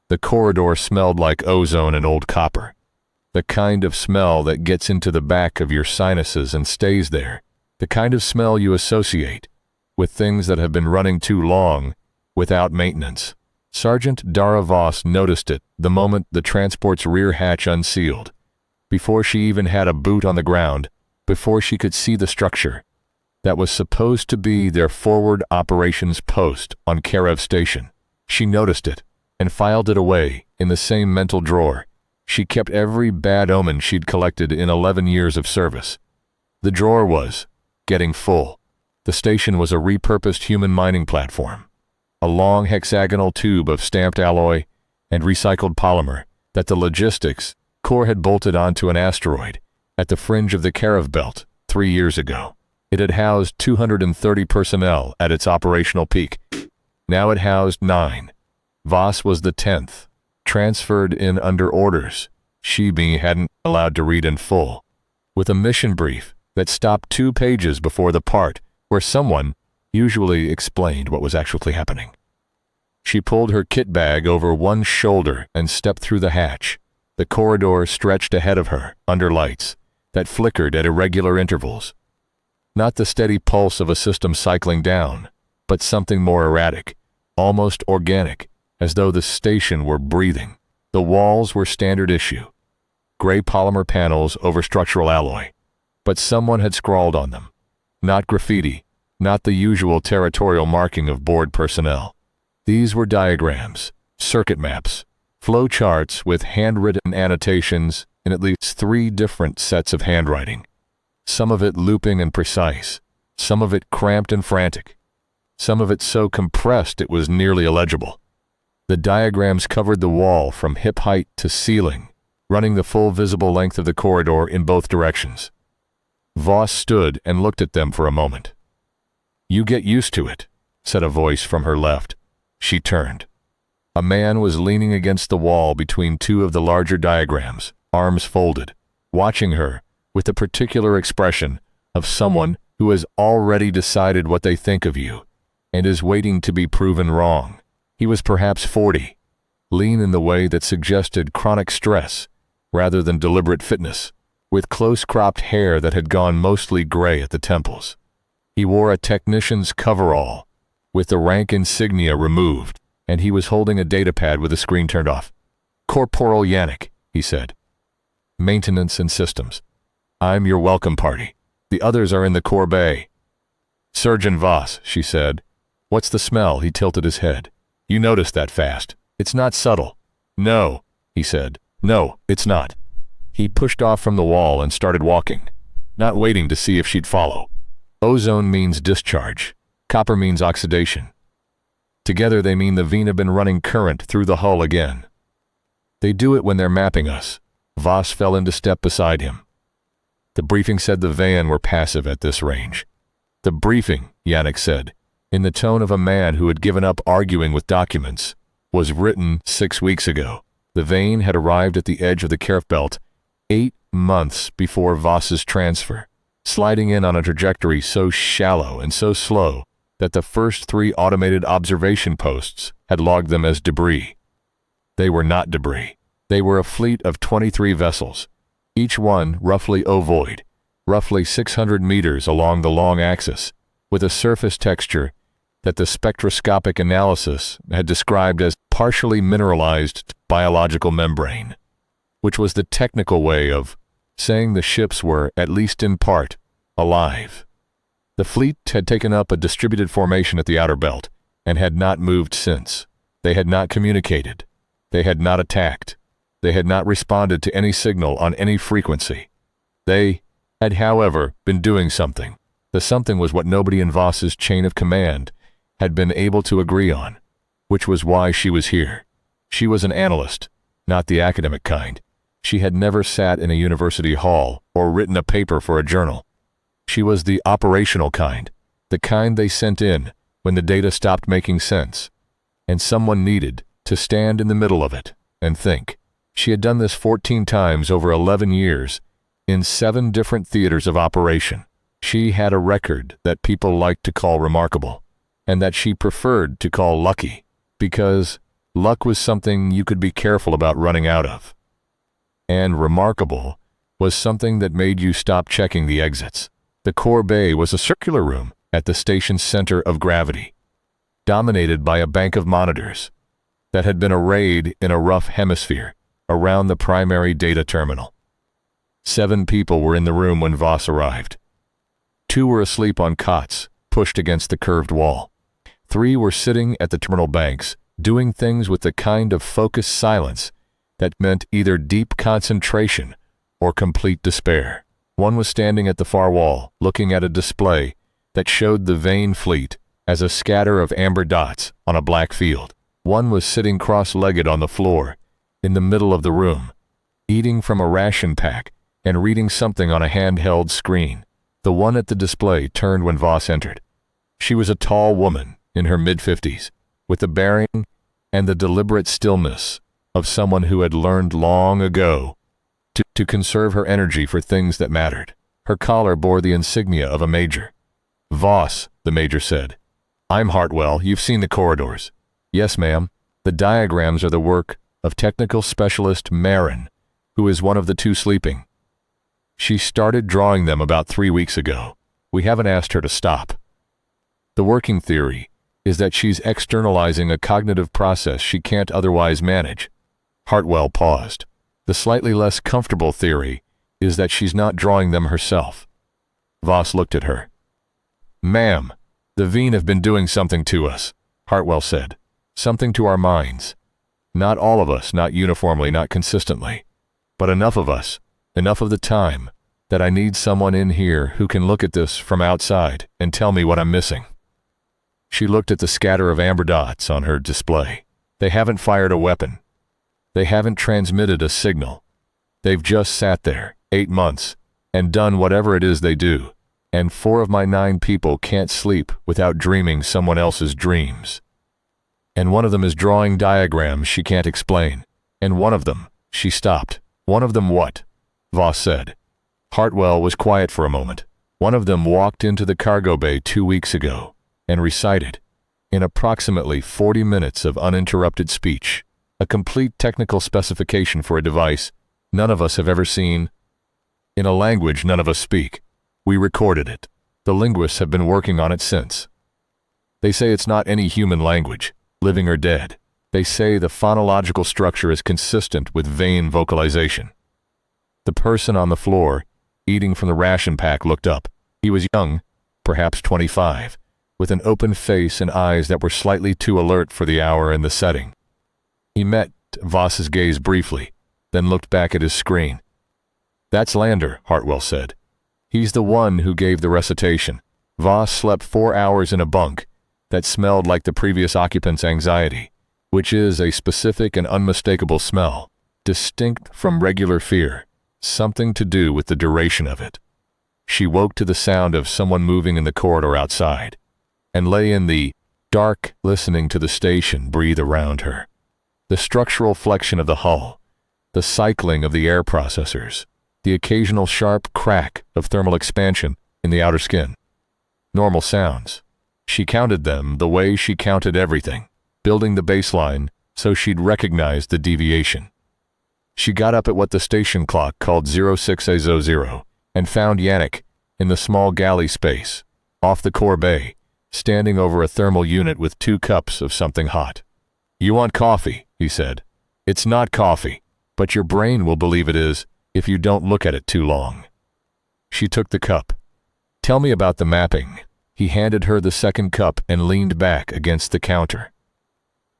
The corridor smelled like ozone and old copper. The kind of smell that gets into the back of your sinuses and stays there. The kind of smell you associate with things that have been running too long without maintenance. Sergeant Dara Voss noticed it the moment the transport's rear hatch unsealed, before she even had a boot on the ground, before she could see the structure that was supposed to be their forward operations post on Karev Station. She noticed it and filed it away in the same mental drawer. She kept every bad omen she'd collected in 11 years of service. The drawer was getting full. The station was a repurposed human mining platform, a long hexagonal tube of stamped alloy and recycled polymer that the logistics Corps had bolted onto an asteroid at the fringe of the Karev Belt 3 years ago. It had housed 230 personnel at its operational peak. Now it housed 9. Voss was the 10th, transferred in under orders she hadn't allowed to read in full, with a mission brief that stopped 2 pages before the part where someone usually explained what was actually happening. She pulled her kit bag over one shoulder and stepped through the hatch. The corridor stretched ahead of her, under lights that flickered at irregular intervals. Not the steady pulse of a system cycling down, but something more erratic, almost organic, as though the station were breathing. The walls were standard issue, gray polymer panels over structural alloy, but someone had scrawled on them. Not graffiti, not the usual territorial marking of board personnel. These were diagrams, circuit maps, flow charts with handwritten annotations in at least 3 different sets of handwriting. Some of it looping and precise, some of it cramped and frantic, some of it so compressed it was nearly illegible. The diagrams covered the wall from hip height to ceiling, running the full visible length of the corridor in both directions. Voss stood and looked at them for a moment. "You get used to it," said a voice from her left. She turned. A man was leaning against the wall between 2 of the larger diagrams, arms folded, watching her with the particular expression of someone who has already decided what they think of you and is waiting to be proven wrong. He was perhaps 40, lean in the way that suggested chronic stress rather than deliberate fitness, with close-cropped hair that had gone mostly gray at the temples. He wore a technician's coverall, with the rank insignia removed, and he was holding a datapad with the screen turned off. "Corporal Yannick," he said. "Maintenance and systems. I'm your welcome party. The others are in the core bay." "Surgeon Voss," she said. "What's the smell?" He tilted his head. "You noticed that fast. It's not subtle." "No," he said. "No, it's not." He pushed off from the wall and started walking, not waiting to see if she'd follow. Ozone means discharge. Copper means oxidation. Together they mean the vein have been running current through the hull again. They do it when they're mapping us. Voss fell into step beside him. The briefing said the van were passive at this range. "The briefing," Yannick said, in the tone of a man who had given up arguing with documents, "was written 6 weeks ago. The vein had arrived at the edge of the Karev Belt 8 months before Voss's transfer, sliding in on a trajectory so shallow and so slow that the first 3 automated observation posts had logged them as debris. They were not debris. They were a fleet of 23 vessels, each one roughly ovoid, roughly 600 meters along the long axis, with a surface texture that the spectroscopic analysis had described as partially mineralized biological membrane, which was the technical way of saying the ships were, at least in part, alive. The fleet had taken up a distributed formation at the outer belt and had not moved since. They had not communicated. They had not attacked. They had not responded to any signal on any frequency. They had, however, been doing something. The something was what nobody in Voss's chain of command had been able to agree on, which was why she was here. She was an analyst, not the academic kind. She had never sat in a university hall or written a paper for a journal. She was the operational kind, the kind they sent in when the data stopped making sense, and someone needed to stand in the middle of it and think. She had done this 14 times over 11 years in 7 different theaters of operation. She had a record that people liked to call remarkable, and that she preferred to call lucky, because Luck was something you could be careful about running out of. And remarkable was something that made you stop checking the exits. The core bay was a circular room at the station's center of gravity, dominated by a bank of monitors that had been arrayed in a rough hemisphere around the primary data terminal. 7 people were in the room when Voss arrived. 2 were asleep on cots, pushed against the curved wall. 3 were sitting at the terminal banks, doing things with the kind of focused silence that meant either deep concentration or complete despair. 1 was standing at the far wall, looking at a display that showed the Vane fleet as a scatter of amber dots on a black field. 1 was sitting cross-legged on the floor in the middle of the room, eating from a ration pack and reading something on a handheld screen. The one at the display turned when Voss entered. She was a tall woman in her mid-50s, with the bearing and the deliberate stillness of someone who had learned long ago to conserve her energy for things that mattered. Her collar bore the insignia of a major. "Voss," the major said. "I'm Hartwell. You've seen the corridors." "Yes, ma'am. The diagrams are the work of technical specialist Marin, who is one of the 2 sleeping. She started drawing them about 3 weeks ago. We haven't asked her to stop. The working theory is that she's externalizing a cognitive process she can't otherwise manage." Hartwell paused. "The slightly less comfortable theory is that she's not drawing them herself." Voss looked at her. "Ma'am, the Veen have been doing something to us," Hartwell said. "Something to our minds. Not all of us, not uniformly, not consistently, but enough of us, enough of the time, that I need someone in here who can look at this from outside and tell me what I'm missing." She looked at the scatter of amber dots on her display. "They haven't fired a weapon. They haven't transmitted a signal. They've just sat there, 8 months, and done whatever it is they do, and 4 of my 9 people can't sleep without dreaming someone else's dreams. And one of them is drawing diagrams she can't explain. And one of them," she stopped. "One of them what?" Voss said. Hartwell was quiet for a moment. "One of them walked into the cargo bay 2 weeks ago and recited, in approximately 40 minutes of uninterrupted speech, a complete technical specification for a device none of us have ever seen, in a language none of us speak. We recorded it. The linguists have been working on it since. They say it's not any human language, living or dead. They say the phonological structure is consistent with Vane vocalization." The person on the floor, eating from the ration pack, looked up. He was young, perhaps 25, with an open face and eyes that were slightly too alert for the hour and the setting. He met Voss's gaze briefly, then looked back at his screen. "That's Lander," Hartwell said. "He's the one who gave the recitation." Voss slept 4 hours in a bunk that smelled like the previous occupant's anxiety, which is a specific and unmistakable smell, distinct from regular fear, something to do with the duration of it. She woke to the sound of someone moving in the corridor outside, and lay in the dark, listening to the station breathe around her. The structural flexion of the hull, the cycling of the air processors, the occasional sharp crack of thermal expansion in the outer skin. Normal sounds. She counted them the way she counted everything, building the baseline so she'd recognize the deviation. She got up at what the station clock called 0600 and found Yannick in the small galley space, off the core bay, standing over a thermal unit with 2 cups of something hot. "You want coffee," he said. "It's not coffee, but your brain will believe it is if you don't look at it too long." She took the cup. "Tell me about the mapping." He handed her the second cup and leaned back against the counter.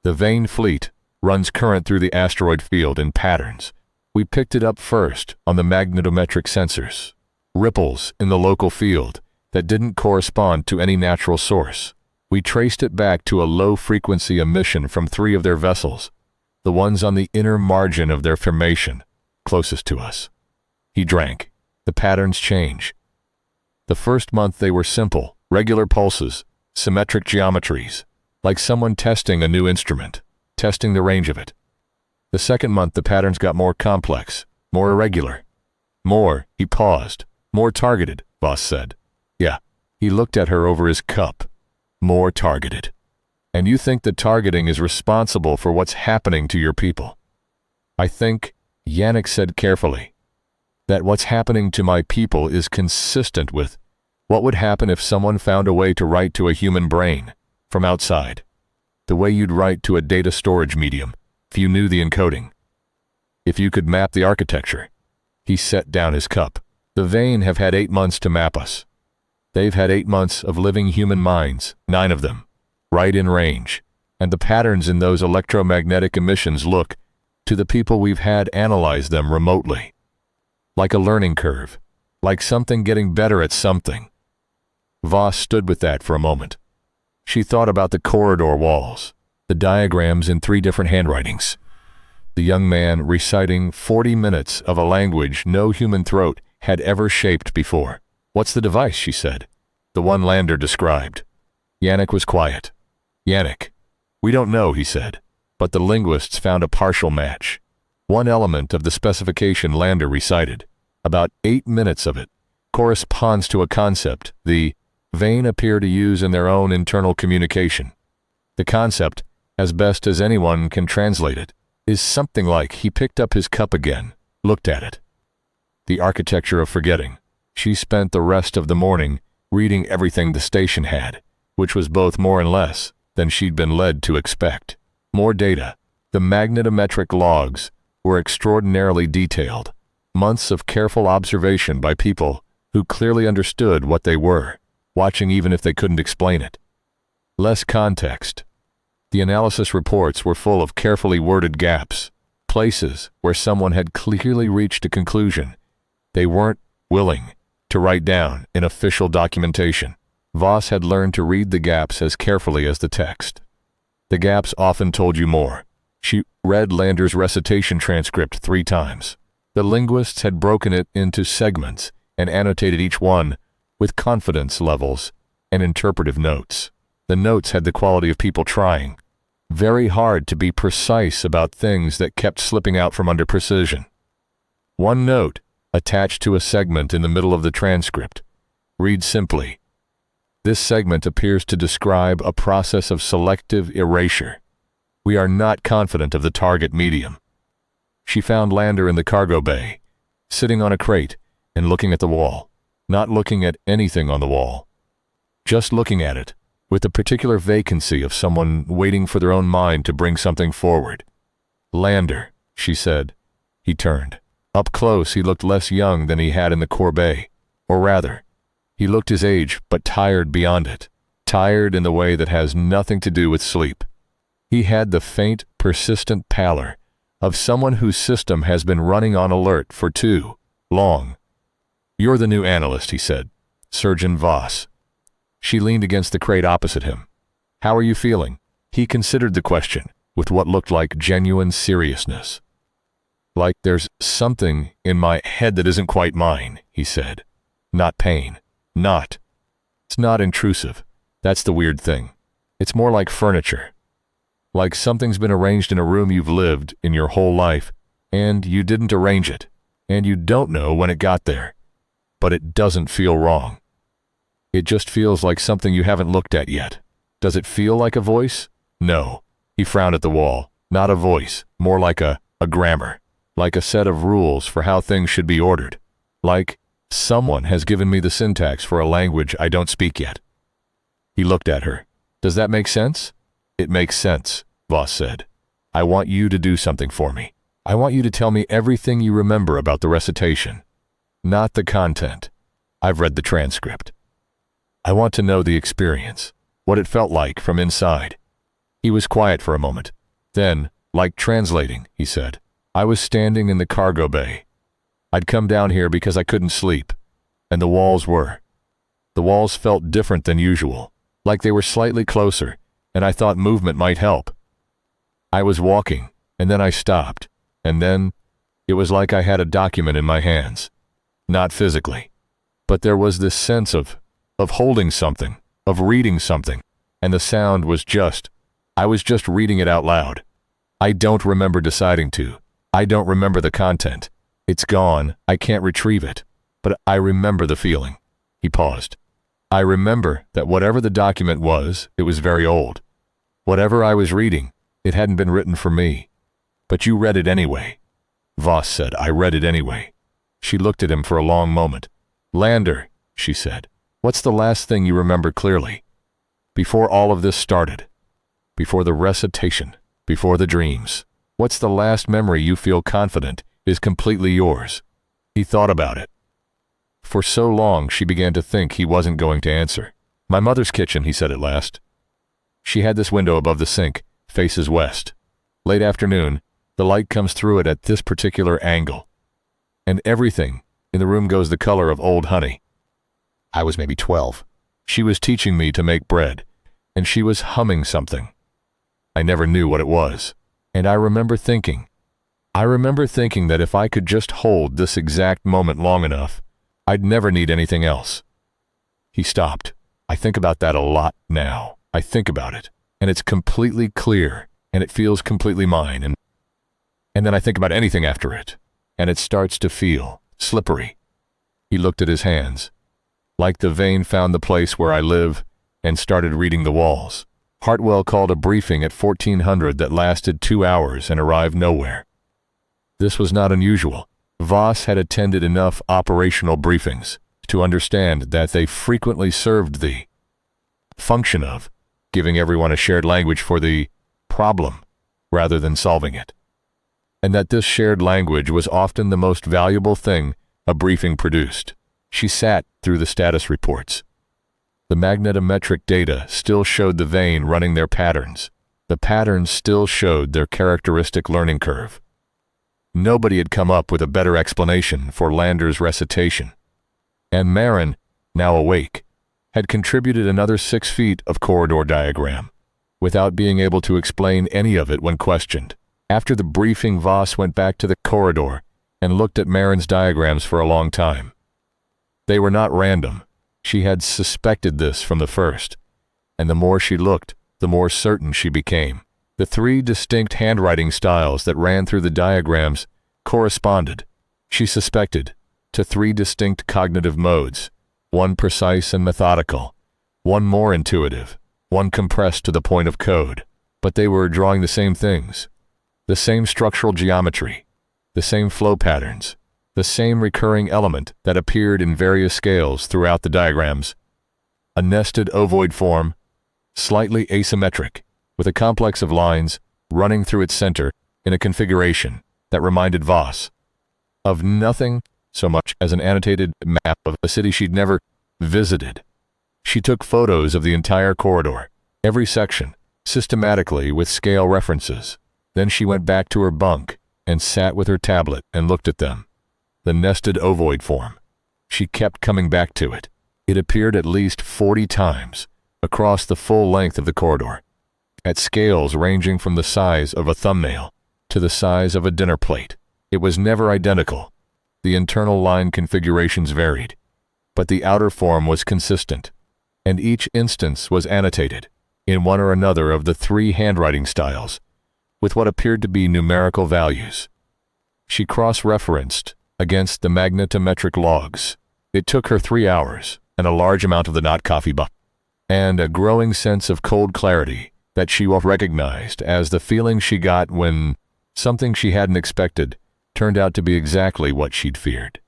"The Vane fleet runs current through the asteroid field in patterns. We picked it up first on the magnetometric sensors, ripples in the local field that didn't correspond to any natural source. We traced it back to a low-frequency emission from 3 of their vessels, the ones on the inner margin of their formation, closest to us." He drank. "The patterns change. The first month they were simple, regular pulses, symmetric geometries, like someone testing a new instrument, testing the range of it. The second month the patterns got more complex, more irregular. More," he paused, "more targeted," Voss said. "Yeah." He looked at her over his cup. "More targeted. And you think the targeting is responsible for what's happening to your people. I think, Yannick said carefully, that what's happening to my people is consistent with what would happen if someone found a way to write to a human brain from outside, the way you'd write to a data storage medium if you knew the encoding. If you could map the architecture. He set down his cup. The Vane have had 8 months to map us. They've had 8 months of living human minds, 9 of them, right in range, and the patterns in those electromagnetic emissions look, to the people we've had analyze them remotely, like a learning curve, like something getting better at something. Voss stood with that for a moment. She thought about the corridor walls, the diagrams in 3 different handwritings, the young man reciting 40 minutes of a language no human throat had ever shaped before. What's the device, she said. The one Lander described. Yannick was quiet. Yannick, we don't know, he said, but the linguists found a partial match. One element of the specification Lander recited, about 8 minutes of it, corresponds to a concept the Vane appear to use in their own internal communication. The concept, as best as anyone can translate it, is something like he picked up his cup again, looked at it. The architecture of forgetting. She spent the rest of the morning reading everything the station had, which was both more and less than she'd been led to expect. More data. The magnetometric logs were extraordinarily detailed. Months of careful observation by people who clearly understood what they were, watching even if they couldn't explain it. Less context. The analysis reports were full of carefully worded gaps, places where someone had clearly reached a conclusion they weren't willing to write down in official documentation. Voss had learned to read the gaps as carefully as the text. The gaps often told you more. She read Lander's recitation transcript 3 times. The linguists had broken it into segments and annotated each one with confidence levels and interpretive notes. The notes had the quality of people trying very hard to be precise about things that kept slipping out from under precision. One note, attached to a segment in the middle of the transcript, reads simply, "This segment appears to describe a process of selective erasure. We are not confident of the target medium." She found Lander in the cargo bay, sitting on a crate and looking at the wall, not looking at anything on the wall, just looking at it, with the particular vacancy of someone waiting for their own mind to bring something forward. "Lander," she said. He turned. Up close, he looked less young than he had in the corbeille, or rather, he looked his age, but tired beyond it, tired in the way that has nothing to do with sleep. He had the faint, persistent pallor of someone whose system has been running on alert for too long. "You're the new analyst," he said. "Surgeon Voss." She leaned against the crate opposite him. "How are you feeling?" He considered the question with what looked like genuine seriousness. "Like there's something in my head that isn't quite mine," he said. "Not pain. Not. It's not intrusive. That's the weird thing. It's more like furniture. Like something's been arranged in a room you've lived in your whole life, and you didn't arrange it, and you don't know when it got there. But it doesn't feel wrong. It just feels like something you haven't looked at yet. Does it feel like a voice? No." He frowned at the wall. "Not a voice, more like a grammar. Like a set of rules for how things should be ordered. Like someone has given me the syntax for a language I don't speak yet." He looked at her. "Does that make sense?" "It makes sense," Voss said. "I want you to do something for me. I want you to tell me everything you remember about the recitation. Not the content. I've read the transcript. I want to know the experience, what it felt like from inside." He was quiet for a moment. Then, like translating, he said, "I was standing in the cargo bay. I'd come down here because I couldn't sleep, and the walls felt different than usual, like they were slightly closer, and I thought movement might help. I was walking, and then I stopped, and then it was like I had a document in my hands. Not physically, but there was this sense of holding something, of reading something, and the sound was I was just reading it out loud. I don't remember deciding to. I don't remember the content. It's gone, I can't retrieve it, but I remember the feeling." He paused. "I remember that whatever the document was, it was very old. Whatever I was reading, it hadn't been written for me. But you read it anyway. Voss said, I read it anyway. She looked at him for a long moment. Lander, she said, what's the last thing you remember clearly? Before all of this started, before the recitation, before the dreams, what's the last memory you feel confident is completely yours? He thought about it. For so long, she began to think he wasn't going to answer. My mother's kitchen, he said at last. She had this window above the sink, faces west. Late afternoon, the light comes through it at this particular angle. And everything in the room goes the color of old honey. I was maybe 12. She was teaching me to make bread, and she was humming something. I never knew what it was. And I remember thinking that if I could just hold this exact moment long enough, I'd never need anything else. He stopped. I think about that a lot now. I think about it, and it's completely clear, and it feels completely mine, and then I think about anything after it, and it starts to feel slippery. He looked at his hands. Like the vein found the place where I live and started reading the walls. Hartwell called a briefing at 1400 that lasted 2 hours and arrived nowhere. This was not unusual. Voss had attended enough operational briefings to understand that they frequently served the function of giving everyone a shared language for the problem rather than solving it, and that this shared language was often the most valuable thing a briefing produced. She sat through the status reports. The magnetometric data still showed the vein running their patterns. The patterns still showed their characteristic learning curve. Nobody had come up with a better explanation for Lander's recitation. And Marin, now awake, had contributed another 6 feet of corridor diagram, without being able to explain any of it when questioned. After the briefing, Voss went back to the corridor and looked at Marin's diagrams for a long time. They were not random. She had suspected this from the first, and the more she looked, the more certain she became. The 3 distinct handwriting styles that ran through the diagrams corresponded, she suspected, to 3 distinct cognitive modes, one precise and methodical, one more intuitive, one compressed to the point of code. But they were drawing the same things, the same structural geometry, the same flow patterns, the same recurring element that appeared in various scales throughout the diagrams. A nested ovoid form, slightly asymmetric, with a complex of lines running through its center in a configuration that reminded Voss of nothing so much as an annotated map of a city she'd never visited. She took photos of the entire corridor, every section, systematically with scale references. Then she went back to her bunk and sat with her tablet and looked at them. The nested ovoid form. She kept coming back to it. It appeared at least 40 times across the full length of the corridor, at scales ranging from the size of a thumbnail to the size of a dinner plate. It was never identical. The internal line configurations varied, but the outer form was consistent, and each instance was annotated in one or another of the 3 handwriting styles with what appeared to be numerical values. She cross-referenced against the magnetometric logs. It took her 3 hours and a large amount of the not coffee buff, and a growing sense of cold clarity that she recognized as the feeling she got when something she hadn't expected turned out to be exactly what she'd feared.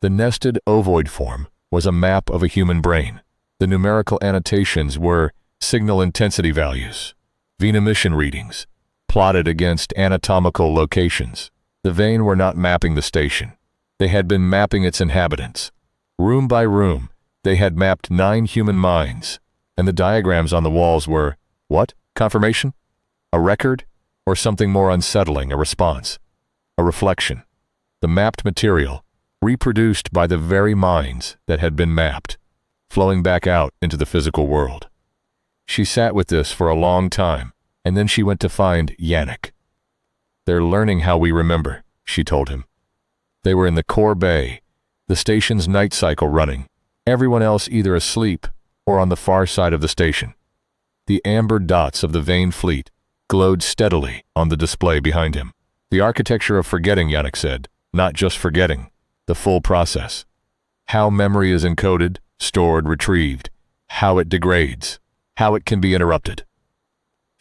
The nested ovoid form was a map of a human brain. The numerical annotations were signal intensity values, vein emission readings, plotted against anatomical locations. The vein were not mapping the station. They had been mapping its inhabitants. Room by room, they had mapped 9 human minds, and the diagrams on the walls were, what? Confirmation? A record? Or something more unsettling, a response? A reflection? The mapped material, reproduced by the very minds that had been mapped, flowing back out into the physical world. She sat with this for a long time, and then she went to find Yannick. They're learning how we remember, she told him. They were in the core bay, the station's night cycle running, everyone else either asleep or on the far side of the station. The amber dots of the vein fleet glowed steadily on the display behind him. The architecture of forgetting, Yannick said, not just forgetting, the full process. How memory is encoded, stored, retrieved, how it degrades, how it can be interrupted.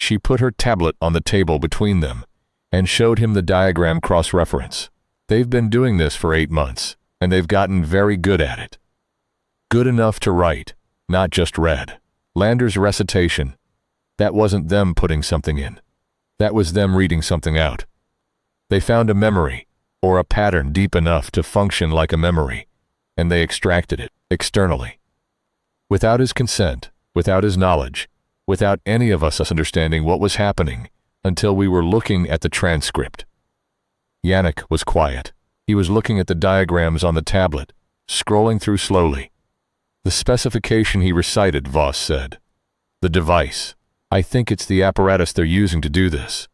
She put her tablet on the table between them and showed him the diagram cross-reference. They've been doing this for 8 months, and they've gotten very good at it. Good enough to write, not just read. Lander's recitation, that wasn't them putting something in. That was them reading something out. They found a memory, or a pattern deep enough to function like a memory, and they extracted it externally. Without his consent, without his knowledge, without any of us understanding what was happening until we were looking at the transcript. Yannick was quiet. He was looking at the diagrams on the tablet, scrolling through slowly. The specification he recited, Voss said. The device. I think it's the apparatus they're using to do this.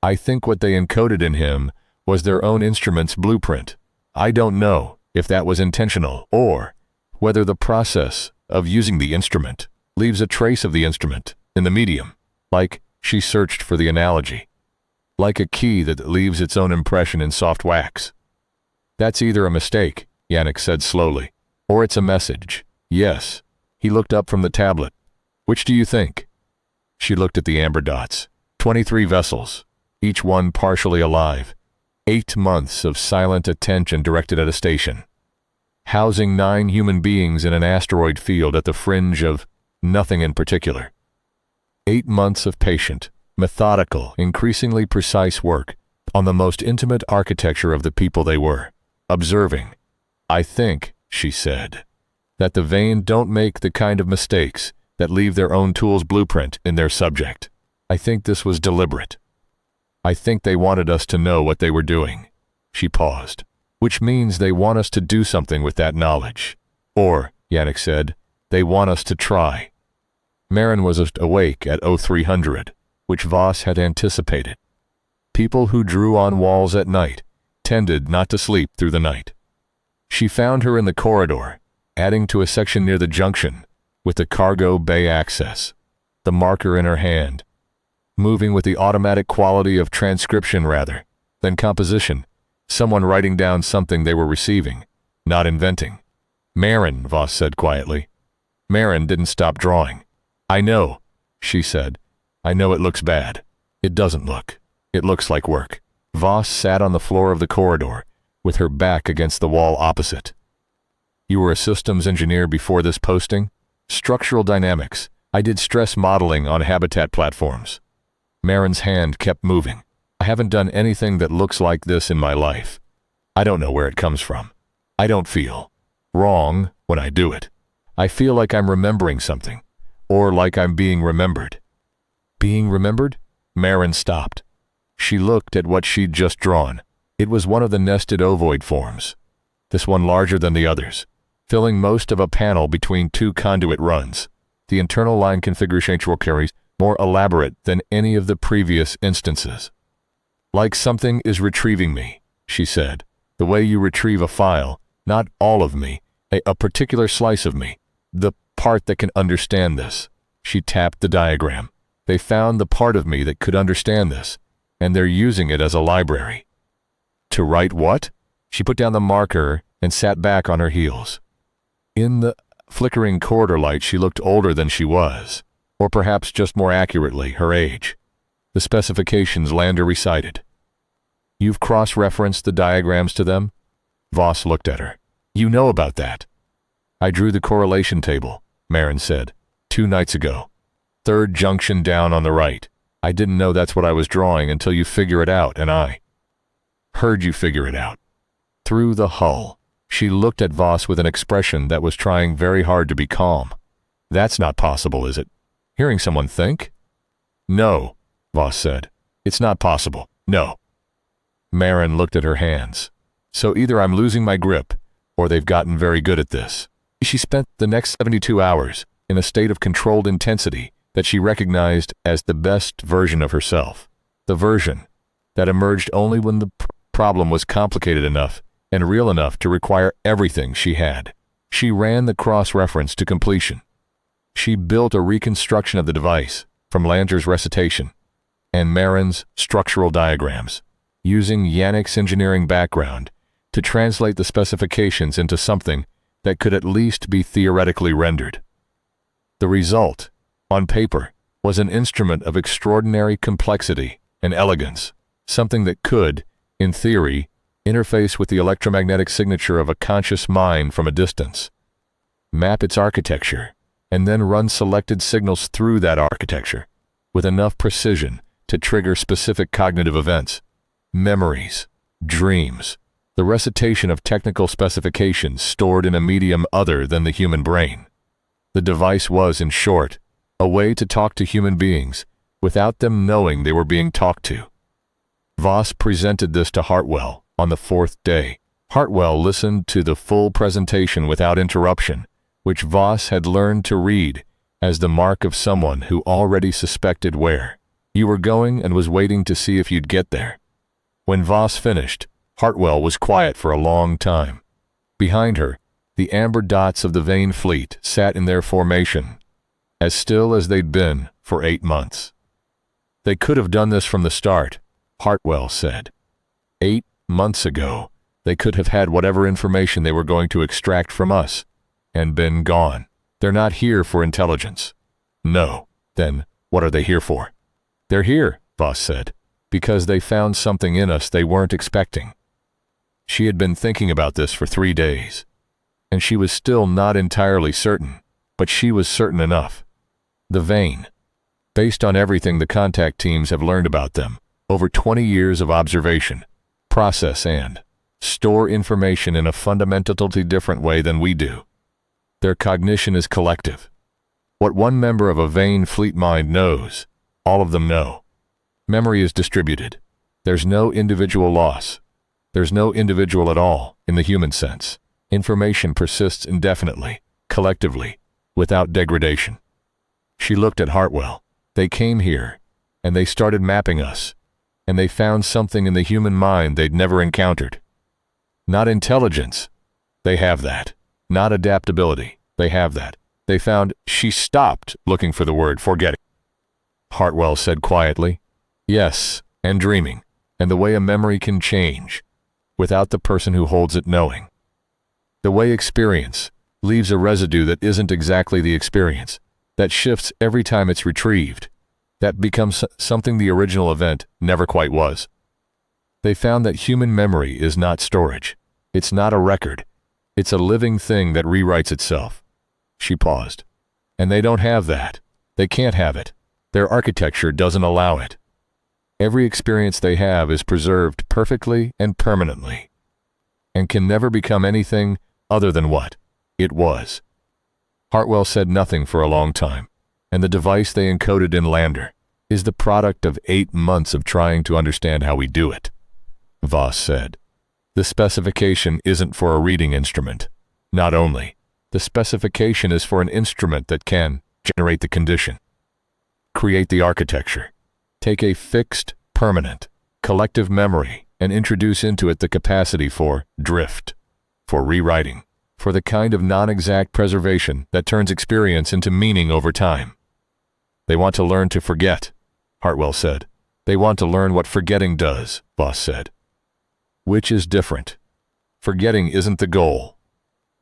I think what they encoded in him was their own instrument's blueprint. I don't know if that was intentional or whether the process of using the instrument leaves a trace of the instrument in the medium, like she searched for the analogy, like a key that leaves its own impression in soft wax. That's either a mistake, Yannick said slowly, or it's a message. Yes. He looked up from the tablet. Which do you think? She looked at the amber dots. 23 vessels, each one partially alive. 8 months of silent attention directed at a station, housing 9 human beings in an asteroid field at the fringe of nothing in particular. 8 months of patient, methodical, increasingly precise work on the most intimate architecture of the people they were, observing. I think, she said, that the vain don't make the kind of mistakes that leave their own tool's blueprint in their subject. I think this was deliberate. I think they wanted us to know what they were doing. She paused. Which means they want us to do something with that knowledge. Or, Yannick said, they want us to try. Marin was awake at 0300, which Voss had anticipated. People who drew on walls at night tended not to sleep through the night. She found her in the corridor, adding to a section near the junction, with the cargo bay access, the marker in her hand, moving with the automatic quality of transcription rather than composition, someone writing down something they were receiving, not inventing. Marin, Voss said quietly. Marin didn't stop drawing. I know, she said. I know it looks bad. It doesn't look. It looks like work. Voss sat on the floor of the corridor, with her back against the wall opposite. You were a systems engineer before this posting? Structural dynamics. I did stress modeling on habitat platforms. Marin's hand kept moving. I haven't done anything that looks like this in my life. I don't know where it comes from. I don't feel wrong when I do it. I feel like I'm remembering something, or like I'm being remembered. Being remembered? Marin stopped. She looked at what she'd just drawn. It was one of the nested ovoid forms, this one larger than the others, filling most of a panel between 2 conduit runs. The internal line configuration carries more elaborate than any of the previous instances. Like something is retrieving me, she said, the way you retrieve a file, not all of me, a particular slice of me, the part that can understand this. She tapped the diagram. They found the part of me that could understand this, and they're using it as a library. To write what? She put down the marker and sat back on her heels. In the flickering corridor light, she looked older than she was, or perhaps just more accurately, her age. The specifications Lander recited. You've cross-referenced the diagrams to them? Voss looked at her. You know about that. I drew the correlation table, Marin said, 2 nights ago. 3rd junction down on the right. I didn't know that's what I was drawing until you figure it out, and I heard you figure it out. Through the hull. She looked at Voss with an expression that was trying very hard to be calm. That's not possible, is it? Hearing someone think? No, Voss said. It's not possible. No. Marin looked at her hands. So either I'm losing my grip, or they've gotten very good at this. She spent the next 72 hours in a state of controlled intensity that she recognized as the best version of herself. The version that emerged only when the problem was complicated enough and real enough to require everything she had. She ran the cross-reference to completion. She built a reconstruction of the device from Lander's recitation and Marin's structural diagrams, using Yannick's engineering background to translate the specifications into something that could at least be theoretically rendered. The result, on paper, was an instrument of extraordinary complexity and elegance, something that could, in theory, interface with the electromagnetic signature of a conscious mind from a distance, map its architecture, and then run selected signals through that architecture with enough precision to trigger specific cognitive events, memories, dreams, the recitation of technical specifications stored in a medium other than the human brain. The device was, in short, a way to talk to human beings without them knowing they were being talked to. Voss presented this to Hartwell on the fourth day. Hartwell listened to the full presentation without interruption, which Voss had learned to read as the mark of someone who already suspected where you were going and was waiting to see if you'd get there. When Voss finished, Hartwell was quiet for a long time. Behind her, the amber dots of the Vane fleet sat in their formation, as still as they'd been for 8 months. They could have done this from the start, Hartwell said. 8 months ago, they could have had whatever information they were going to extract from us, and been gone. They're not here for intelligence. No. Then, what are they here for? They're here, Voss said, because they found something in us they weren't expecting. She had been thinking about this for 3 days, and she was still not entirely certain, but she was certain enough. The Vane. Based on everything the contact teams have learned about them, over 20 years of observation, process and store information in a fundamentally different way than we do. Their cognition is collective. What one member of a Vane fleet mind knows, all of them know. Memory is distributed. There's no individual loss. There's no individual at all, in the human sense. Information persists indefinitely, collectively, without degradation. She looked at Hartwell. They came here, and they started mapping us, and they found something in the human mind they'd never encountered. Not intelligence. They have that. Not adaptability. They have that. They found. She stopped looking for the word forgetting. Hartwell said quietly, yes, and dreaming, and the way a memory can change, without the person who holds it knowing. The way experience leaves a residue that isn't exactly the experience, that shifts every time it's retrieved, that becomes something the original event never quite was. They found that human memory is not storage. It's not a record. It's a living thing that rewrites itself. She paused. And they don't have that. They can't have it. Their architecture doesn't allow it. Every experience they have is preserved perfectly and permanently, and can never become anything other than what it was. Hartwell said nothing for a long time, and the device they encoded in Lander is the product of 8 months of trying to understand how we do it, Voss said. The specification isn't for a reading instrument. Not only. The specification is for an instrument that can generate the condition, create the architecture, take a fixed, permanent, collective memory and introduce into it the capacity for drift, for rewriting, for the kind of non-exact preservation that turns experience into meaning over time. They want to learn to forget, Hartwell said. They want to learn what forgetting does, Voss said. Which is different. Forgetting isn't the goal.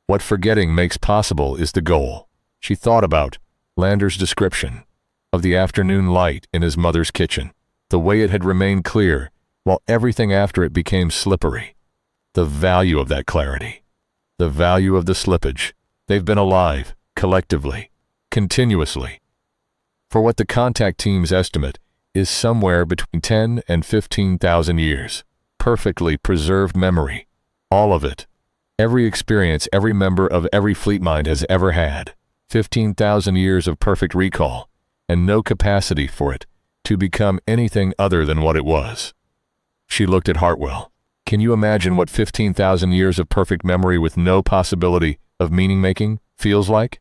What forgetting makes possible is the goal. She thought about Lander's description of the afternoon light in his mother's kitchen, the way it had remained clear while everything after it became slippery. The value of that clarity. The value of the slippage. They've been alive, collectively, continuously. For what the contact teams estimate is somewhere between 10 and 15,000 years. Perfectly preserved memory. All of it. Every experience every member of every fleet mind has ever had. 15,000 years of perfect recall, and no capacity for it to become anything other than what it was. She looked at Hartwell. Can you imagine what 15,000 years of perfect memory with no possibility of meaning-making feels like?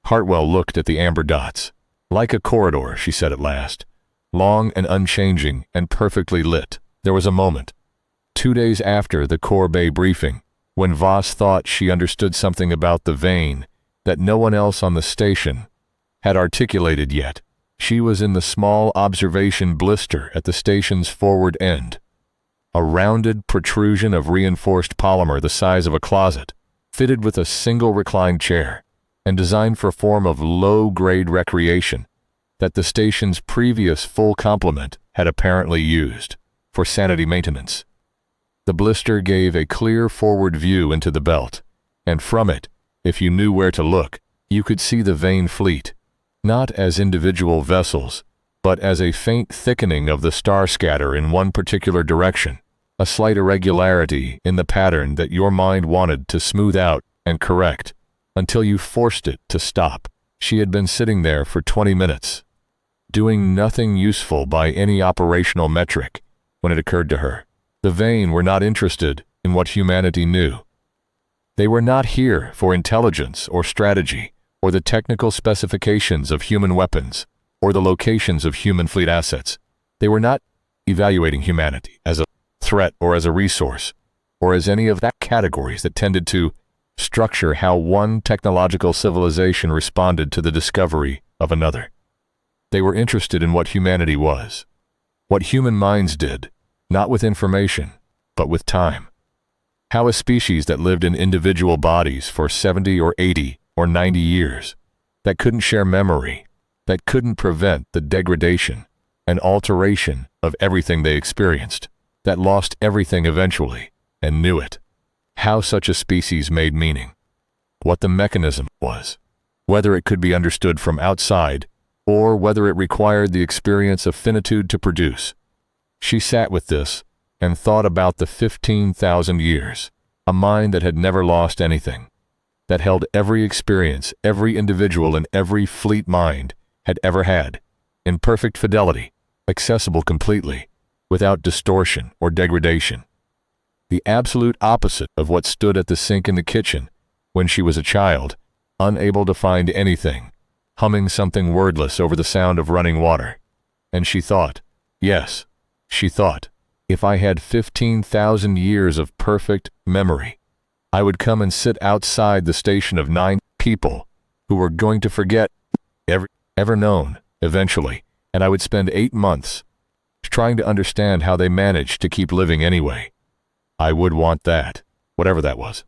Hartwell looked at the amber dots. Like a corridor, she said at last. Long and unchanging and perfectly lit. There was a moment, 2 days after the Core Bay briefing, when Voss thought she understood something about the Vane that no one else on the station had articulated yet. She was in the small observation blister at the station's forward end, a rounded protrusion of reinforced polymer the size of a closet, fitted with a single reclined chair, and designed for a form of low-grade recreation that the station's previous full complement had apparently used for sanity maintenance. The blister gave a clear forward view into the belt, and from it, if you knew where to look, you could see the Vane fleet, not as individual vessels, but as a faint thickening of the star scatter in one particular direction, a slight irregularity in the pattern that your mind wanted to smooth out and correct, until you forced it to stop. She had been sitting there for 20 minutes, doing nothing useful by any operational metric, when it occurred to her. The Vane were not interested in what humanity knew. They were not here for intelligence or strategy, or the technical specifications of human weapons, or the locations of human fleet assets. They were not evaluating humanity as a threat or as a resource, or as any of that categories that tended to structure how one technological civilization responded to the discovery of another. They were interested in what humanity was, what human minds did, not with information, but with time. How a species that lived in individual bodies for 70 or 80 or 90 years, that couldn't share memory, that couldn't prevent the degradation and alteration of everything they experienced, that lost everything eventually and knew it. How such a species made meaning, what the mechanism was, whether it could be understood from outside or whether it required the experience of finitude to produce. She sat with this and thought about the 15,000 years, a mind that had never lost anything, that held every experience every individual in every fleet mind had ever had, in perfect fidelity, accessible completely, without distortion or degradation. The absolute opposite of what stood at the sink in the kitchen when she was a child, unable to find anything, humming something wordless over the sound of running water. And she thought, yes, she thought, if I had 15,000 years of perfect memory, I would come and sit outside the station of 9 people who were going to forget ever known eventually, and I would spend 8 months trying to understand how they managed to keep living anyway. I would want that, whatever that was.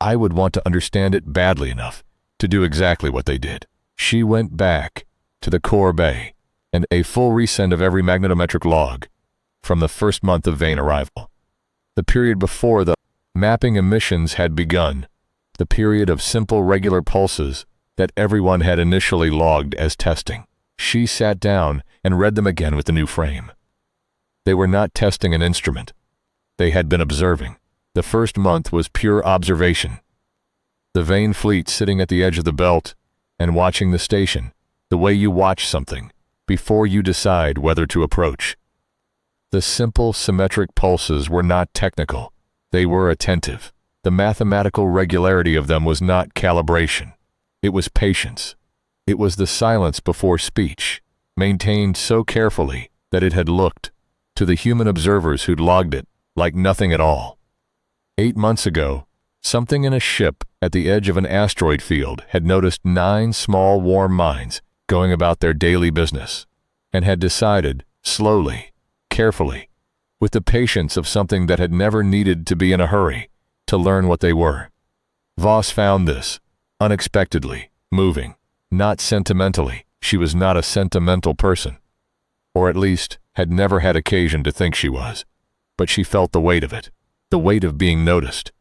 I would want to understand it badly enough to do exactly what they did. She went back to the core bay and a full resend of every magnetometric log from the first month of Vane arrival. The period before the mapping emissions had begun, the period of simple regular pulses that everyone had initially logged as testing. She sat down and read them again with the new frame. They were not testing an instrument. They had been observing. The first month was pure observation. The Vane fleet sitting at the edge of the belt and watching the station, the way you watch something before you decide whether to approach. The simple symmetric pulses were not technical. They were attentive. The mathematical regularity of them was not calibration. It was patience. It was the silence before speech, maintained so carefully that it had looked, to the human observers who'd logged it, like nothing at all. 8 months ago, something in a ship at the edge of an asteroid field had noticed 9 small warm minds going about their daily business, and had decided, slowly, carefully, with the patience of something that had never needed to be in a hurry, to learn what they were. Voss found this, unexpectedly, moving, not sentimentally. She was not a sentimental person, or at least had never had occasion to think she was. But she felt the weight of it, the weight of being noticed.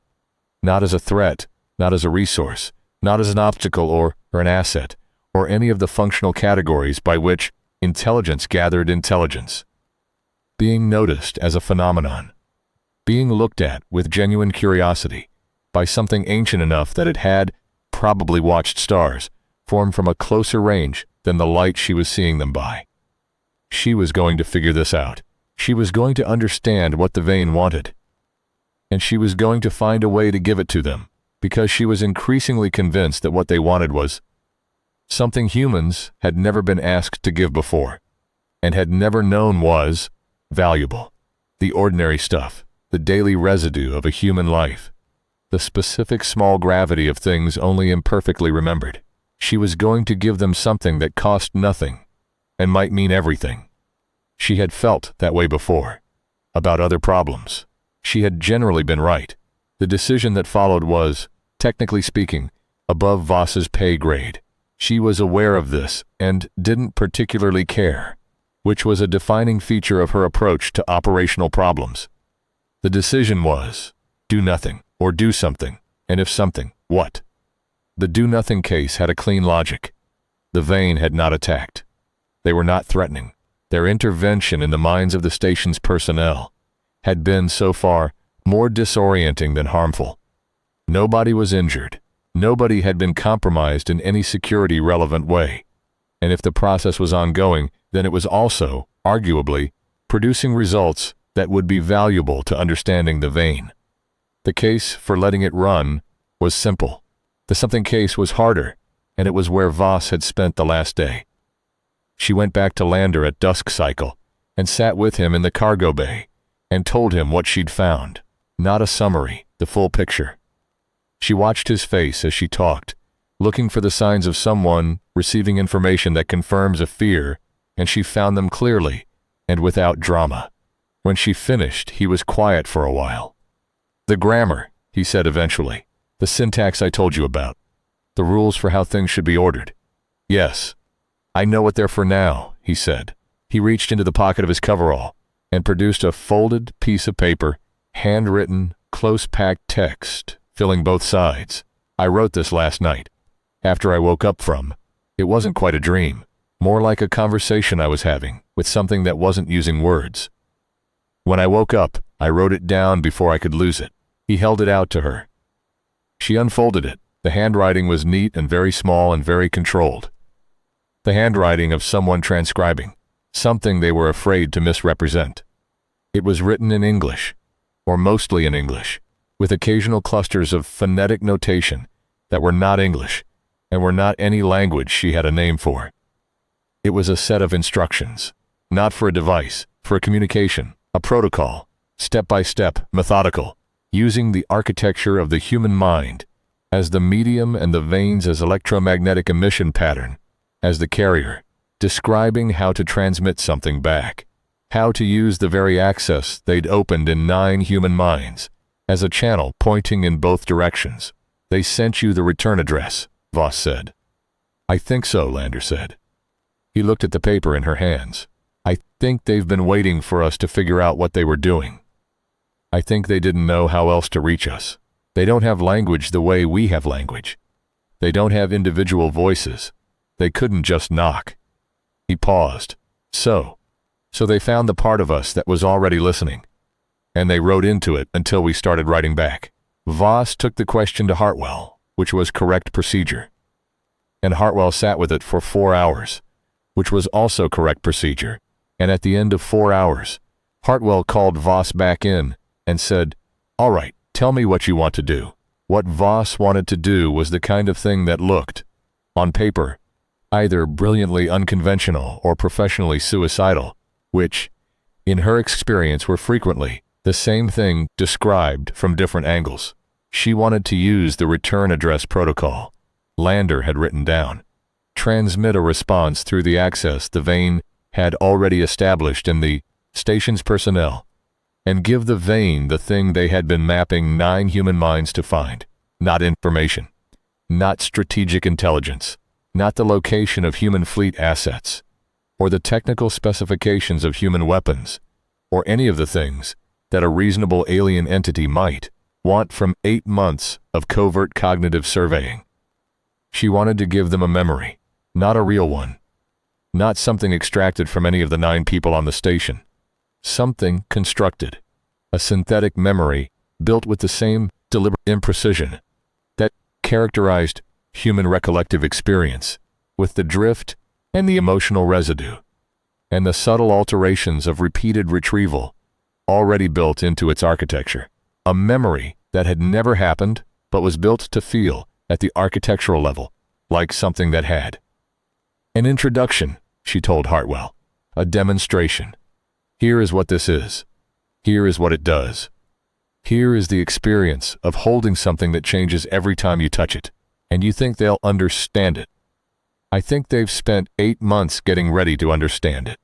Not as a threat, not as a resource, not as an obstacle or an asset, or any of the functional categories by which intelligence gathered intelligence. Being noticed as a phenomenon. Being looked at with genuine curiosity by something ancient enough that it had probably watched stars form from a closer range than the light she was seeing them by. She was going to figure this out. She was going to understand what the Vane wanted. And she was going to find a way to give it to them, because she was increasingly convinced that what they wanted was something humans had never been asked to give before, and had never known was valuable. The ordinary stuff, the daily residue of a human life, the specific small gravity of things only imperfectly remembered. She was going to give them something that cost nothing, and might mean everything. She had felt that way before, about other problems. She had generally been right. The decision that followed was, technically speaking, above Voss's pay grade. She was aware of this and didn't particularly care, which was a defining feature of her approach to operational problems. The decision was, do nothing or do something, and if something, what? The do-nothing case had a clean logic. The vein had not attacked. They were not threatening. Their intervention in the minds of the station's personnel had been, so far, more disorienting than harmful. Nobody was injured. Nobody had been compromised in any security-relevant way. And if the process was ongoing, then it was also, arguably, producing results that would be valuable to understanding the vein. The case for letting it run was simple. The something case was harder, and it was where Voss had spent the last day. She went back to Lander at dusk cycle and sat with him in the cargo bay and told him what she'd found. Not a summary, the full picture. She watched his face as she talked, looking for the signs of someone receiving information that confirms a fear, and she found them clearly and without drama. When she finished, he was quiet for a while. The grammar, he said eventually. The syntax I told you about. The rules for how things should be ordered. Yes. I know what they're for now, he said. He reached into the pocket of his coverall and produced a folded piece of paper, handwritten, close-packed text, filling both sides. I wrote this last night, after I woke up from. It wasn't quite a dream, more like a conversation I was having with something that wasn't using words. When I woke up, I wrote it down before I could lose it. He held it out to her. She unfolded it. The handwriting was neat and very small and very controlled. The handwriting of someone transcribing, something they were afraid to misrepresent. It was written in English, or mostly in English, with occasional clusters of phonetic notation that were not English and were not any language she had a name for. It was a set of instructions, not for a device, for a communication, a protocol, step-by-step, methodical, using the architecture of the human mind as the medium and the veins as electromagnetic emission pattern, as the carrier, describing how to transmit something back, how to use the very access they'd opened in 9 human minds as a channel pointing in both directions. They sent you the return address, Voss said. I think so, Lander said. He looked at the paper in her hands. I think they've been waiting for us to figure out what they were doing. I think they didn't know how else to reach us. They don't have language the way we have language. They don't have individual voices. They couldn't just knock. He paused. So they found the part of us that was already listening, and they wrote into it until we started writing back. Voss took the question to Hartwell, which was correct procedure. And Hartwell sat with it for 4 hours, which was also correct procedure. And at the end of 4 hours, Hartwell called Voss back in and said, all right, tell me what you want to do. What Voss wanted to do was the kind of thing that looked, on paper, either brilliantly unconventional or professionally suicidal, which, in her experience, were frequently the same thing described from different angles. She wanted to use the return address protocol Lander had written down, transmit a response through the access the vein had already established in the station's personnel, and give the vein the thing they had been mapping 9 human minds to find. Not information, not strategic intelligence, not the location of human fleet assets, or the technical specifications of human weapons, or any of the things that a reasonable alien entity might want from 8 months of covert cognitive surveying. She wanted to give them a memory, not a real one, not something extracted from any of the 9 people on the station. Something constructed, a synthetic memory built with the same deliberate imprecision that characterized human recollective experience, with the drift and the emotional residue, and the subtle alterations of repeated retrieval already built into its architecture. A memory that had never happened but was built to feel, at the architectural level, like something that had. An introduction, she told Hartwell, a demonstration. Here is what this is. Here is what it does. Here is the experience of holding something that changes every time you touch it, and you think they'll understand it. I think they've spent 8 months getting ready to understand it.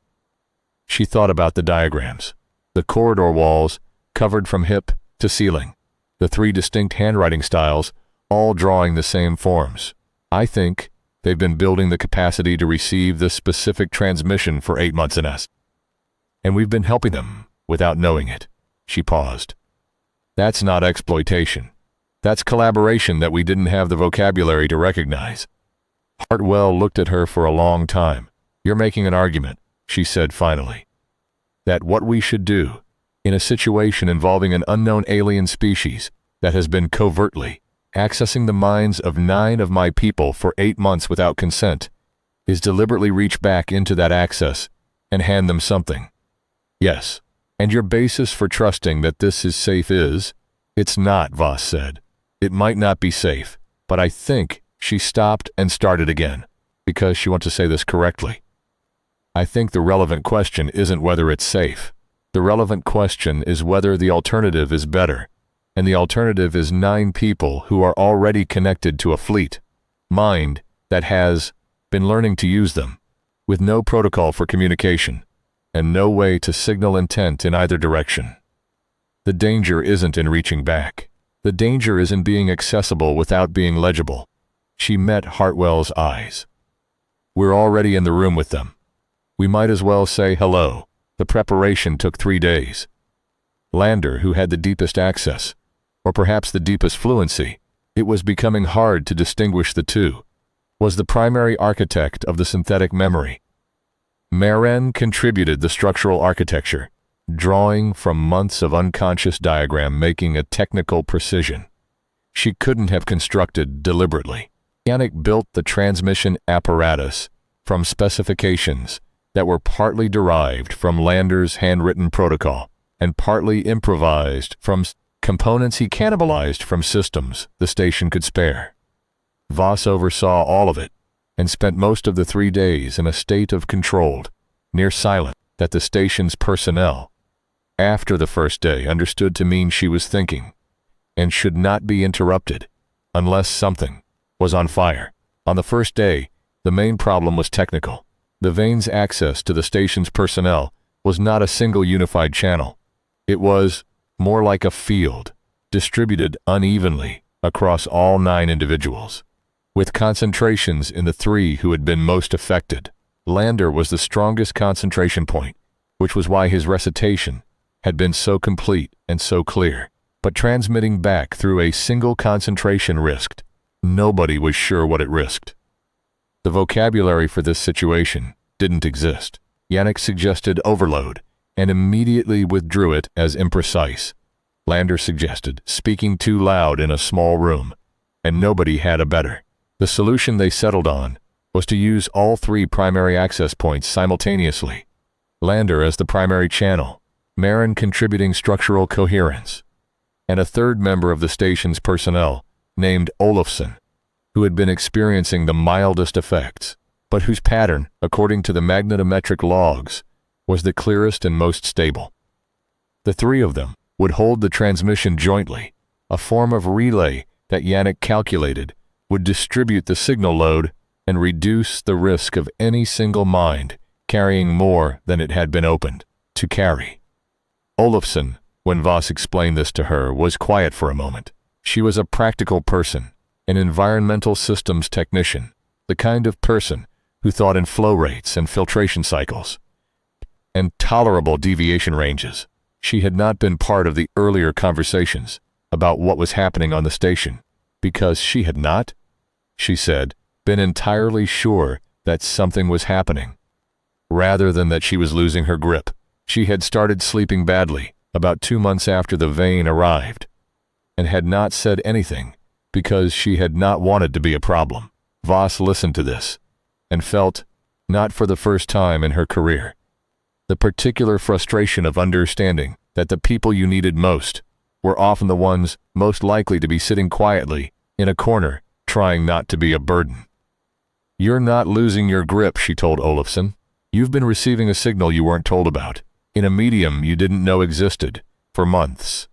She thought about the diagrams, the corridor walls covered from hip to ceiling, the 3 distinct handwriting styles, all drawing the same forms. I think, They've been building the capacity to receive this specific transmission for 8 months in us. And we've been helping them without knowing it. She paused. That's not exploitation. That's collaboration that we didn't have the vocabulary to recognize. Hartwell looked at her for a long time. You're making an argument, she said finally, that what we should do, in a situation involving an unknown alien species that has been covertly accessing the minds of 9 of my people for 8 months without consent, is deliberately reach back into that access and hand them something. Yes, and your basis for trusting that this is safe is, it's not, Voss said. It might not be safe, but I think. She stopped and started again, because she wants to say this correctly. I think the relevant question isn't whether it's safe. The relevant question is whether the alternative is better, and the alternative is 9 people who are already connected to a fleet, mind, that has been learning to use them, with no protocol for communication, and no way to signal intent in either direction. The danger isn't in reaching back. The danger is in being accessible without being legible. She met Hartwell's eyes. We're already in the room with them. We might as well say hello. The preparation took 3 days. Lander, who had the deepest access, or perhaps the deepest fluency, it was becoming hard to distinguish the two, was the primary architect of the synthetic memory. Maren contributed the structural architecture, drawing from months of unconscious diagram making a technical precision she couldn't have constructed deliberately. Yannick built the transmission apparatus from specifications that were partly derived from Lander's handwritten protocol and partly improvised from components he cannibalized from systems the station could spare. Voss oversaw all of it and spent most of the 3 days in a state of controlled, near silence, that the station's personnel, after the first day, understood to mean she was thinking and should not be interrupted unless something was on fire. On the first day, the main problem was technical. The Vane's access to the station's personnel was not a single unified channel. It was more like a field, distributed unevenly across all 9 individuals, with concentrations in the 3 who had been most affected. Lander was the strongest concentration point, which was why his recitation had been so complete and so clear. But transmitting back through a single concentration risked. Nobody was sure what it risked. The vocabulary for this situation didn't exist. Yannick suggested overload and immediately withdrew it as imprecise. Lander suggested speaking too loud in a small room, and nobody had a better. The solution they settled on was to use all 3 primary access points simultaneously. Lander as the primary channel, Maren contributing structural coherence, and a 3rd member of the station's personnel named Olofsson, who had been experiencing the mildest effects, but whose pattern, according to the magnetometric logs, was the clearest and most stable. The 3 of them would hold the transmission jointly, a form of relay that Yannick calculated would distribute the signal load and reduce the risk of any single mind carrying more than it had been opened to carry. Olofsson, when Voss explained this to her, was quiet for a moment. She was a practical person, an environmental systems technician, the kind of person who thought in flow rates and filtration cycles, and tolerable deviation ranges. She had not been part of the earlier conversations about what was happening on the station, because she had not, she said, been entirely sure that something was happening, rather than that she was losing her grip. She had started sleeping badly about 2 months after the Vane arrived, and had not said anything because she had not wanted to be a problem. Voss listened to this and felt, not for the first time in her career, the particular frustration of understanding that the people you needed most were often the ones most likely to be sitting quietly in a corner trying not to be a burden. You're not losing your grip, she told Olofsson. You've been receiving a signal you weren't told about, in a medium you didn't know existed, for months.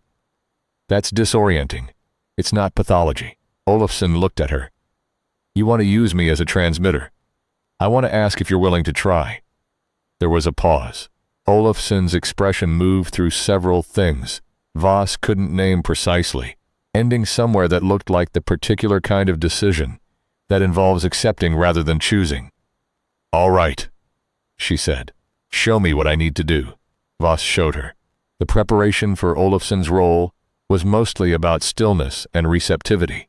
That's disorienting. It's not pathology. Olofsson looked at her. You want to use me as a transmitter. I want to ask if you're willing to try. There was a pause. Olofsson's expression moved through several things Voss couldn't name precisely, ending somewhere that looked like the particular kind of decision that involves accepting rather than choosing. "All right," she said. "Show me what I need to do." Voss showed her. The preparation for Olafsson's role was mostly about stillness and receptivity,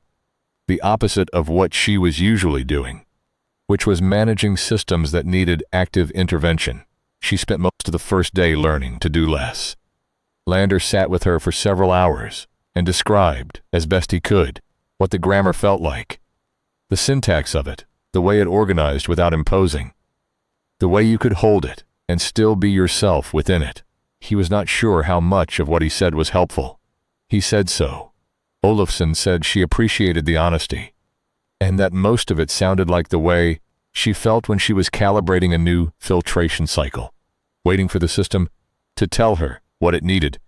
the opposite of what she was usually doing, which was managing systems that needed active intervention. She spent most of the first day learning to do less. Lander sat with her for several hours and described, as best he could, what the grammar felt like, the syntax of it, the way it organized without imposing, the way you could hold it and still be yourself within it. He was not sure how much of what he said was helpful. He said so. Olafsson said she appreciated the honesty, and that most of it sounded like the way she felt when she was calibrating a new filtration cycle, waiting for the system to tell her what it needed,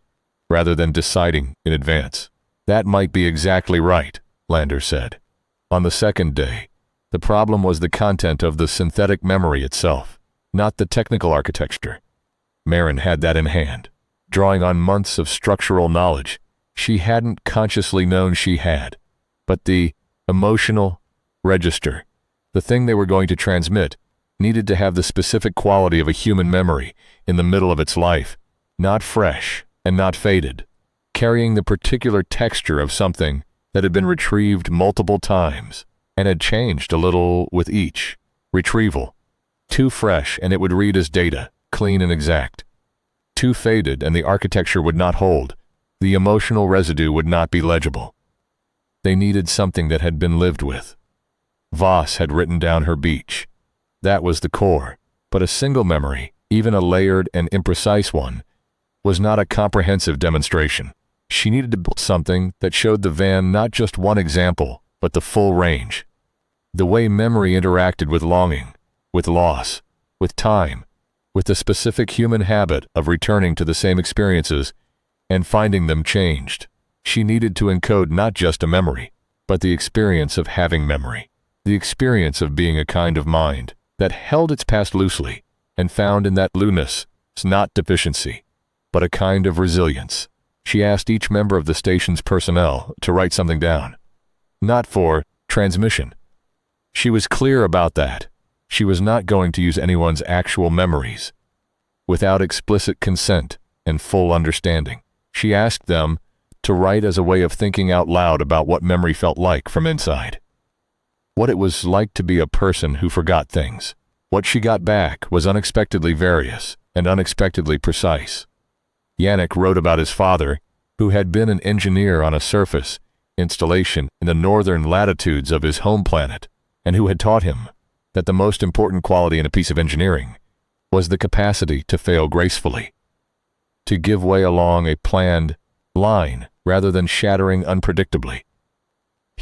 rather than deciding in advance. That might be exactly right, Lander said. On the second day, the problem was the content of the synthetic memory itself, not the technical architecture. Maren had that in hand, drawing on months of structural knowledge she hadn't consciously known she had. But the emotional register, the thing they were going to transmit, needed to have the specific quality of a human memory in the middle of its life, not fresh and not faded, carrying the particular texture of something that had been retrieved multiple times and had changed a little with each retrieval. Too fresh and it would read as data, clean and exact. Too faded and the architecture would not hold. The emotional residue would not be legible. They needed something that had been lived with. Voss had written down her beach. That was the core, but a single memory, even a layered and imprecise one, was not a comprehensive demonstration. She needed to build something that showed the van not just one example, but the full range. The way memory interacted with longing, with loss, with time, with the specific human habit of returning to the same experiences and finding them changed. She needed to encode not just a memory, but the experience of having memory, the experience of being a kind of mind that held its past loosely and found in that looseness not deficiency, but a kind of resilience. She asked each member of the station's personnel to write something down, not for transmission. She was clear about that. She was not going to use anyone's actual memories without explicit consent and full understanding. She asked them to write as a way of thinking out loud about what memory felt like from inside. What it was like to be a person who forgot things. What she got back was unexpectedly various and unexpectedly precise. Yannick wrote about his father, who had been an engineer on a surface installation in the northern latitudes of his home planet, and who had taught him that the most important quality in a piece of engineering was the capacity to fail gracefully, to give way along a planned line rather than shattering unpredictably.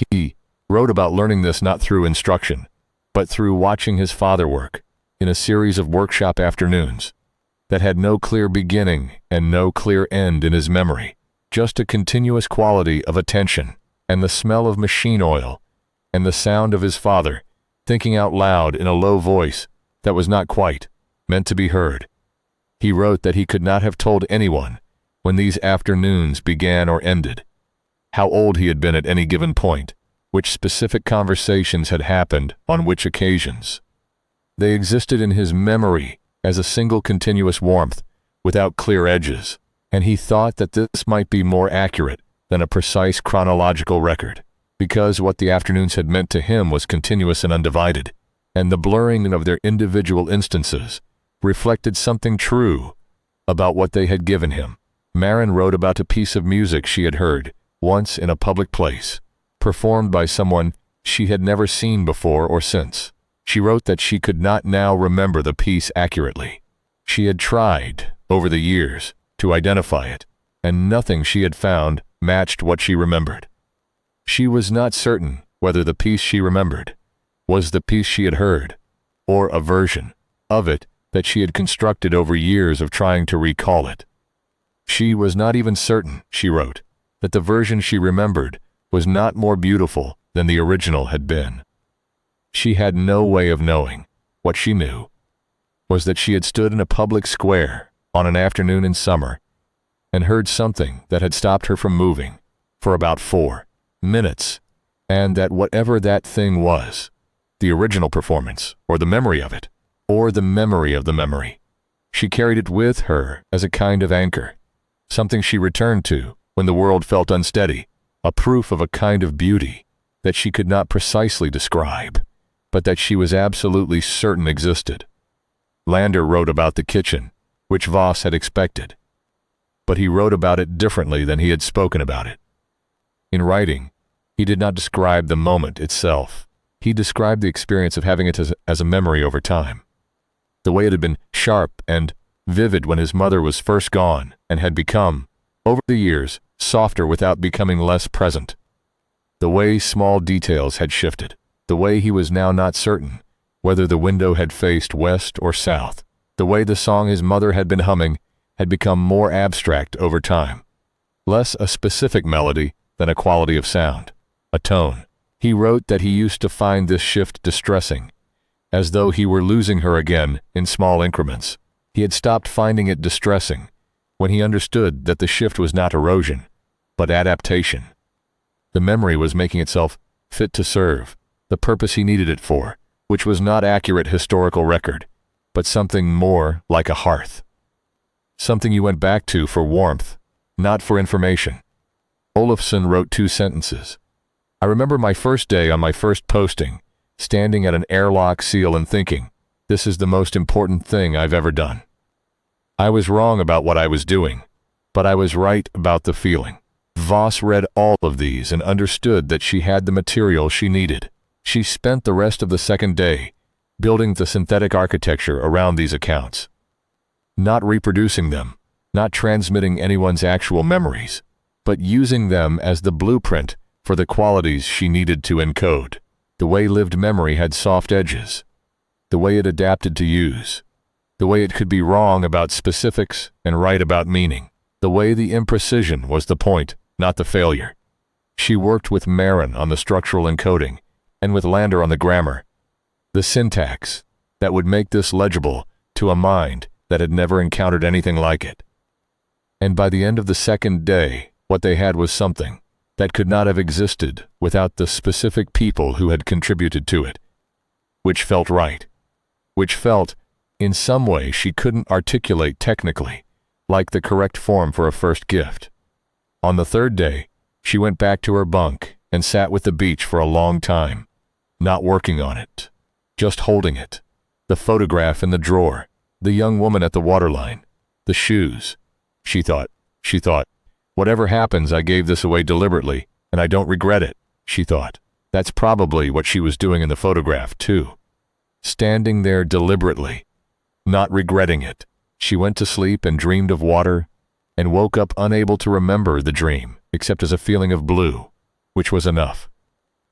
He wrote about learning this not through instruction, but through watching his father work in a series of workshop afternoons that had no clear beginning and no clear end in his memory, just a continuous quality of attention and the smell of machine oil and the sound of his father thinking out loud in a low voice that was not quite meant to be heard. He wrote that he could not have told anyone when these afternoons began or ended, how old he had been at any given point, which specific conversations had happened on which occasions. They existed in his memory as a single continuous warmth without clear edges, and he thought that this might be more accurate than a precise chronological record, because what the afternoons had meant to him was continuous and undivided, and the blurring of their individual instances reflected something true about what they had given him. Maren wrote about a piece of music she had heard once in a public place, performed by someone she had never seen before or since. She wrote that she could not now remember the piece accurately. She had tried, over the years, to identify it, and nothing she had found matched what she remembered. She was not certain whether the piece she remembered was the piece she had heard, or a version of it that she had constructed over years of trying to recall it. She was not even certain, she wrote, that the version she remembered was not more beautiful than the original had been. She had no way of knowing. What she knew was that she had stood in a public square on an afternoon in summer and heard something that had stopped her from moving for about 4 minutes, and that whatever that thing was, the original performance, or the memory of it, or the memory of the memory. She carried it with her as a kind of anchor, something she returned to when the world felt unsteady, a proof of a kind of beauty that she could not precisely describe, but that she was absolutely certain existed. Lander wrote about the kitchen, which Voss had expected, but he wrote about it differently than he had spoken about it. In writing, he did not describe the moment itself. He described the experience of having it as a memory over time. The way it had been sharp and vivid when his mother was first gone and had become, over the years, softer without becoming less present. The way small details had shifted. The way he was now not certain whether the window had faced west or south. The way the song his mother had been humming had become more abstract over time. Less a specific melody than a quality of sound, a tone. He wrote that he used to find this shift distressing, as though he were losing her again in small increments. He had stopped finding it distressing when he understood that the shift was not erosion, but adaptation. The memory was making itself fit to serve the purpose he needed it for, which was not accurate historical record, but something more like a hearth. Something you went back to for warmth, not for information. Olafsson wrote 2 sentences. I remember my first day on my first posting, standing at an airlock seal and thinking, this is the most important thing I've ever done. I was wrong about what I was doing, but I was right about the feeling. Voss read all of these and understood that she had the material she needed. She spent the rest of the second day building the synthetic architecture around these accounts. Not reproducing them, not transmitting anyone's actual memories, but using them as the blueprint for the qualities she needed to encode. The way lived memory had soft edges, the way it adapted to use, the way it could be wrong about specifics and right about meaning, the way the imprecision was the point, not the failure. She worked with Marin on the structural encoding and with Lander on the grammar, the syntax that would make this legible to a mind that had never encountered anything like it. And by the end of the second day, what they had was something that could not have existed without the specific people who had contributed to it, which felt right, which felt, in some way she couldn't articulate technically, like the correct form for a first gift. On the third day, she went back to her bunk and sat with the beach for a long time, not working on it, just holding it, the photograph in the drawer, the young woman at the waterline, the shoes. She thought, whatever happens, I gave this away deliberately, and I don't regret it, she thought. That's probably what she was doing in the photograph, too. Standing there deliberately, not regretting it. She went to sleep and dreamed of water, and woke up unable to remember the dream, except as a feeling of blue, which was enough.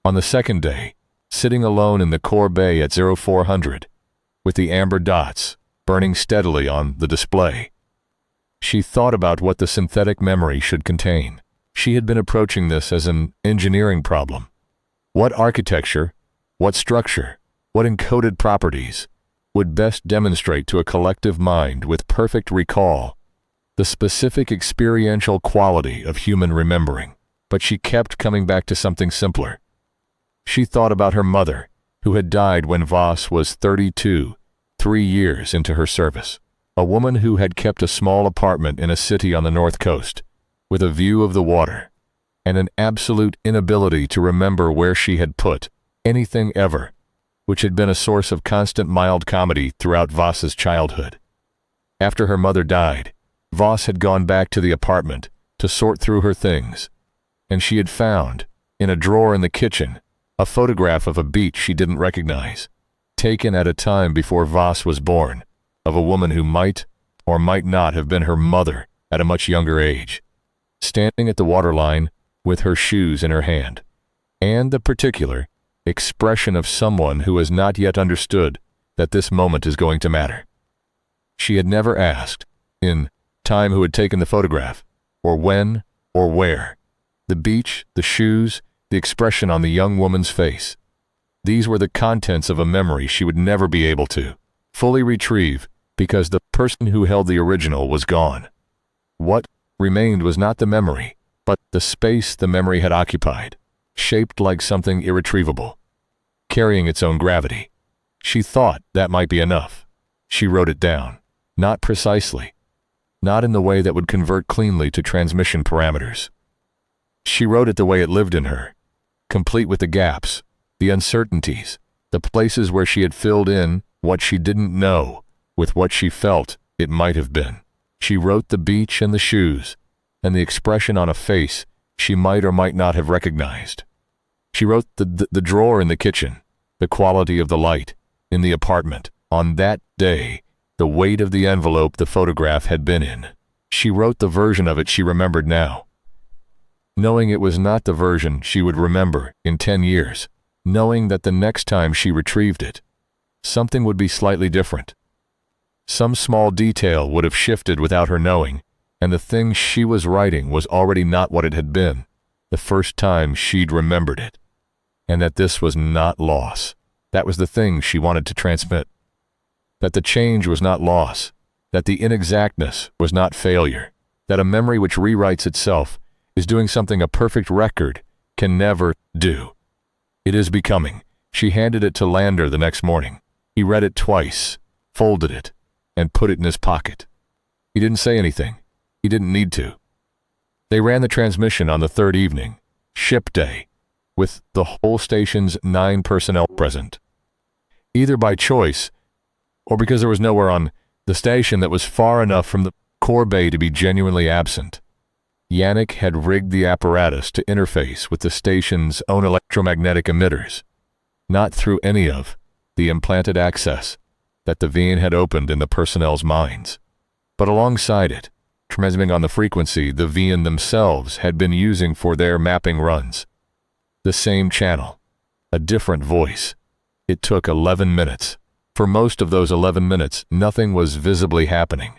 On the second day, sitting alone in the core bay at 0400, with the amber dots burning steadily on the display, she thought about what the synthetic memory should contain. She had been approaching this as an engineering problem. What architecture, what structure, what encoded properties would best demonstrate to a collective mind with perfect recall the specific experiential quality of human remembering? But she kept coming back to something simpler. She thought about her mother, who had died when Voss was 32, 3 years into her service. A woman who had kept a small apartment in a city on the north coast, with a view of the water, and an absolute inability to remember where she had put anything ever, which had been a source of constant mild comedy throughout Voss's childhood. After her mother died, Voss had gone back to the apartment to sort through her things, and she had found, in a drawer in the kitchen, a photograph of a beach she didn't recognize, taken at a time before Voss was born, of a woman who might or might not have been her mother at a much younger age, standing at the waterline with her shoes in her hand, and the particular expression of someone who has not yet understood that this moment is going to matter. She had never asked, in time, who had taken the photograph, or when, or where. The beach, the shoes, the expression on the young woman's face. These were the contents of a memory she would never be able to fully retrieve because the person who held the original was gone. What remained was not the memory, but the space the memory had occupied, shaped like something irretrievable. carrying its own gravity. She thought that might be enough. She wrote it down. Not precisely. Not in the way that would convert cleanly to transmission parameters. She wrote it the way it lived in her, complete with the gaps, the uncertainties, the places where she had filled in what she didn't know with what she felt it might have been. She wrote the beach and the shoes, and the expression on a face she might or might not have recognized. She wrote the drawer in the kitchen, the quality of the light in the apartment. On that day, the weight of the envelope the photograph had been in. She wrote the version of it she remembered now, knowing it was not the version she would remember in 10 years, knowing that the next time she retrieved it, something would be slightly different. Some small detail would have shifted without her knowing, and the thing she was writing was already not what it had been the first time she'd remembered it. And that this was not loss. That was the thing she wanted to transmit. That the change was not loss. That the inexactness was not failure. That a memory which rewrites itself is doing something a perfect record can never do. It is becoming. She handed it to Lander the next morning. He read it twice, folded it, and put it in his pocket. He didn't say anything. He didn't need to. They ran the transmission on the third evening, ship day, with the whole station's 9 personnel present. Either by choice, or because there was nowhere on the station that was far enough from the core bay to be genuinely absent. Yannick had rigged the apparatus to interface with the station's own electromagnetic emitters, not through any of the implanted access that the Vien had opened in the personnel's minds, but alongside it, transmitting on the frequency the Vien themselves had been using for their mapping runs. The same channel, a different voice. It took 11 minutes. For most of those 11 minutes, nothing was visibly happening,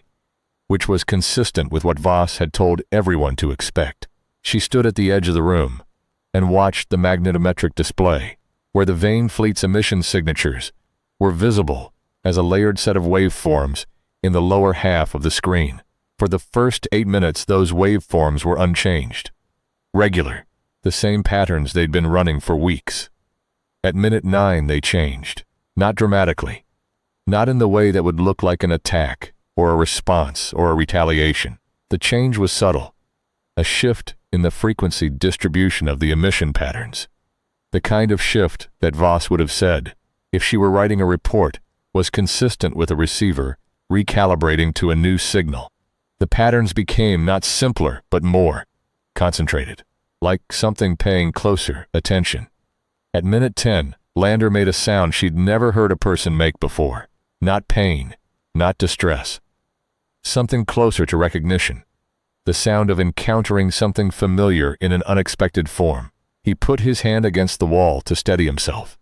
which was consistent with what Voss had told everyone to expect. She stood at the edge of the room and watched the magnetometric display, where the Vane fleet's emission signatures were visible as a layered set of waveforms in the lower half of the screen. For the first 8 minutes, those waveforms were unchanged. Regular, the same patterns they'd been running for weeks. At minute 9, they changed. Not dramatically. Not in the way that would look like an attack, or a response, or a retaliation. The change was subtle. A shift in the frequency distribution of the emission patterns. The kind of shift that Voss would have said, if she were writing a report, was consistent with a receiver recalibrating to a new signal. The patterns became not simpler, but more concentrated, like something paying closer attention. At minute 10, Lander made a sound she'd never heard a person make before. Not pain, not distress. Something closer to recognition. The sound of encountering something familiar in an unexpected form. He put his hand against the wall to steady himself.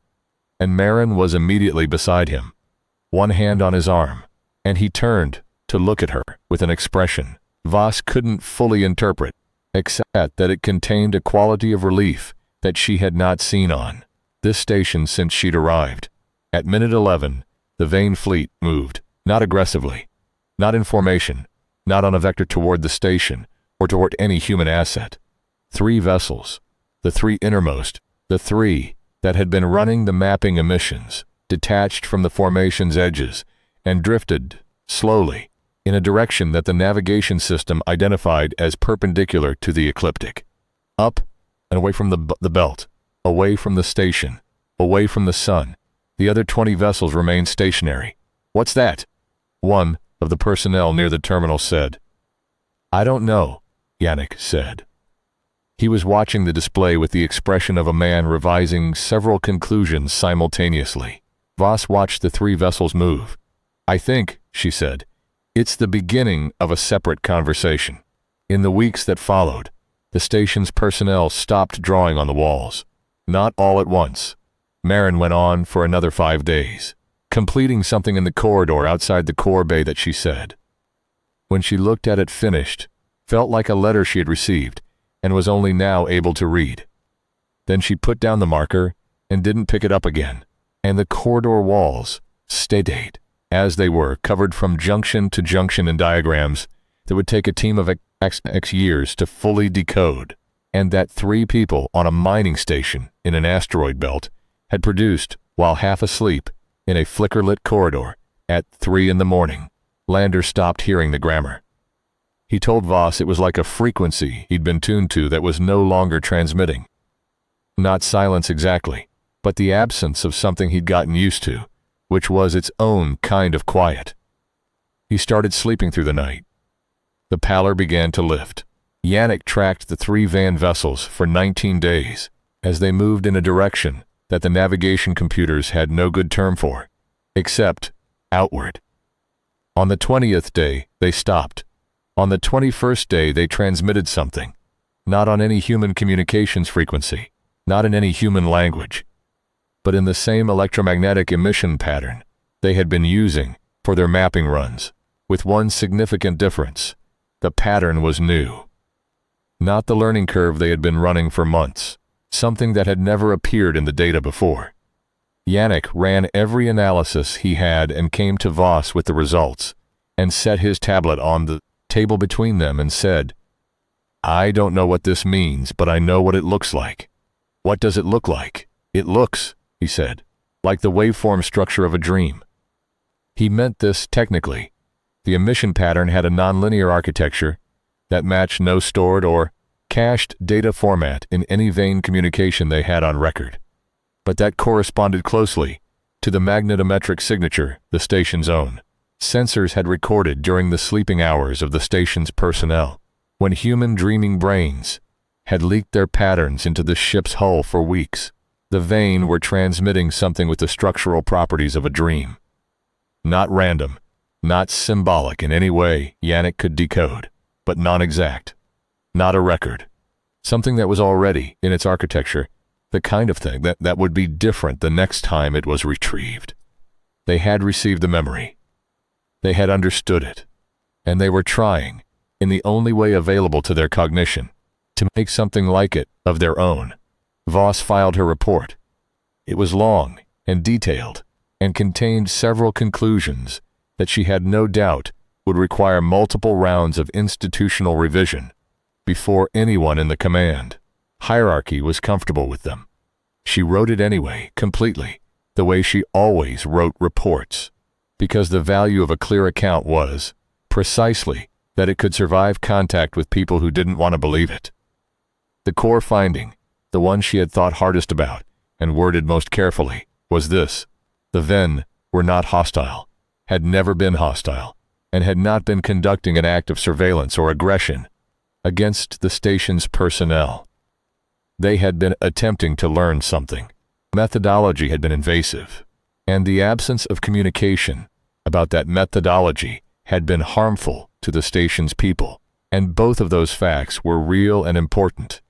And Marin was immediately beside him, one hand on his arm, and he turned to look at her with an expression Voss couldn't fully interpret, except that it contained a quality of relief that she had not seen on this station since she'd arrived. At minute 11, the Vane fleet moved, not aggressively, not in formation, not on a vector toward the station or toward any human asset. 3 vessels, the 3 innermost, the 3 that had been running the mapping emissions, detached from the formation's edges and drifted, slowly, in a direction that the navigation system identified as perpendicular to the ecliptic. Up and away from the belt, away from the station, away from the sun. The other 20 vessels remained stationary. "What's that?" one of the personnel near the terminal said. "I don't know," Yannick said. He was watching the display with the expression of a man revising several conclusions simultaneously. Voss watched the 3 vessels move. "I think," she said, "it's the beginning of a separate conversation." In the weeks that followed, the station's personnel stopped drawing on the walls. Not all at once. Marin went on for another 5 days, completing something in the corridor outside the core bay that she said, when she looked at it finished, felt like a letter she had received and was only now able to read. Then she put down the marker and didn't pick it up again, and the corridor walls stayed as they were, covered from junction to junction in diagrams that would take a team of X years to fully decode, and that 3 people on a mining station in an asteroid belt had produced while half asleep in a flicker-lit corridor at 3 in the morning. Lander stopped hearing the grammar. He told Voss it was like a frequency he'd been tuned to that was no longer transmitting. Not silence exactly, but the absence of something he'd gotten used to, which was its own kind of quiet. He started sleeping through the night. The pallor began to lift. Yannick tracked the 3 van vessels for 19 days as they moved in a direction that the navigation computers had no good term for, except outward. On the 20th day, they stopped. On the 21st day, they transmitted something, not on any human communications frequency, not in any human language, but in the same electromagnetic emission pattern they had been using for their mapping runs, with one significant difference. The pattern was new. Not the learning curve they had been running for months, something that had never appeared in the data before. Yannick ran every analysis he had and came to Voss with the results, and set his tablet on the table between them and said, "I don't know what this means, but I know what it looks like." "What does it look like?" "It looks," he said, "like the waveform structure of a dream." He meant this technically. The emission pattern had a nonlinear architecture that matched no stored or cached data format in any vein communication they had on record, but that corresponded closely to the magnetometric signature the station's own. Sensors had recorded during the sleeping hours of the station's personnel, when human dreaming brains had leaked their patterns into the ship's hull for weeks. The vein were transmitting something with the structural properties of a dream. Not random, not symbolic in any way Yannick could decode, but non-exact. Not a record. Something that was already, in its architecture, the kind of thing that would be different the next time it was retrieved. They had received the memory. They had understood it. And they were trying, in the only way available to their cognition, to make something like it of their own. Voss filed her report. It was long and detailed, and contained several conclusions that she had no doubt would require multiple rounds of institutional revision before anyone in the command hierarchy was comfortable with them. She wrote it anyway, completely, the way she always wrote reports, because the value of a clear account was, precisely, that it could survive contact with people who didn't want to believe it. The core finding, the one she had thought hardest about and worded most carefully, was this: the Ven were not hostile, had never been hostile, and had not been conducting an act of surveillance or aggression against the station's personnel. They had been attempting to learn something. Methodology had been invasive, and the absence of communication about that methodology had been harmful to the station's people, and both of those facts were real and important,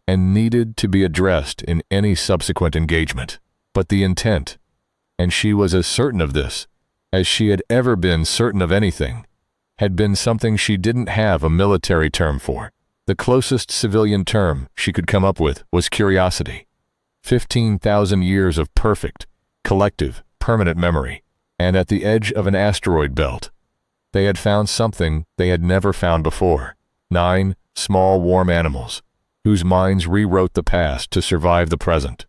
and needed to be addressed in any subsequent engagement. But the intent, and she was as certain of this as she had ever been certain of anything, had been something she didn't have a military term for. The closest civilian term she could come up with was curiosity. 15,000 years of perfect, collective, permanent memory, and at the edge of an asteroid belt, they had found something they had never found before. 9 small, warm animals, whose minds rewrote the past to survive the present,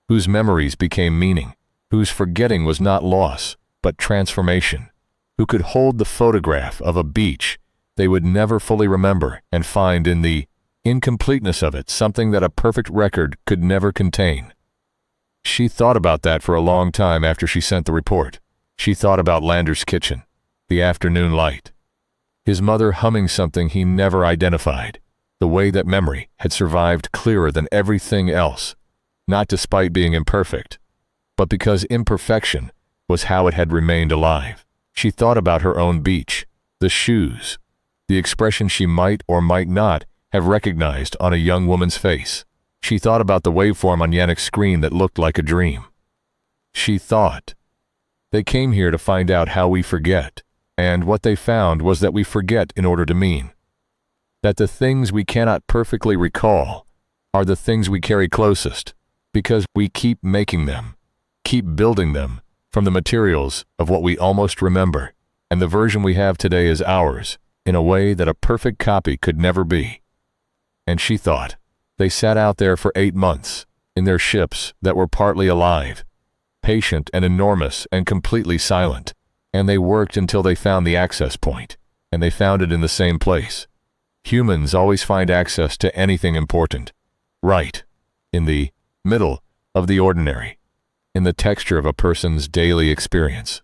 whose memories became meaning, whose forgetting was not loss, but transformation, who could hold the photograph of a beach they would never fully remember and find in the incompleteness of it something that a perfect record could never contain. She thought about that for a long time after she sent the report. She thought about Lander's kitchen, the afternoon light, his mother humming something he never identified, the way that memory had survived clearer than everything else, not despite being imperfect, but because imperfection was how it had remained alive. She thought about her own beach, the shoes, the expression she might or might not have recognized on a young woman's face. She thought about the waveform on Yannick's screen that looked like a dream. She thought, they came here to find out how we forget, and what they found was that we forget in order to mean. That the things we cannot perfectly recall are the things we carry closest, because we keep making them, keep building them from the materials of what we almost remember, and the version we have today is ours, in a way that a perfect copy could never be. And she thought, they sat out there for 8 months, in their ships that were partly alive, patient and enormous and completely silent. And they worked until they found the access point, and they found it in the same place. Humans always find access to anything important, right in the middle of the ordinary, in the texture of a person's daily experience,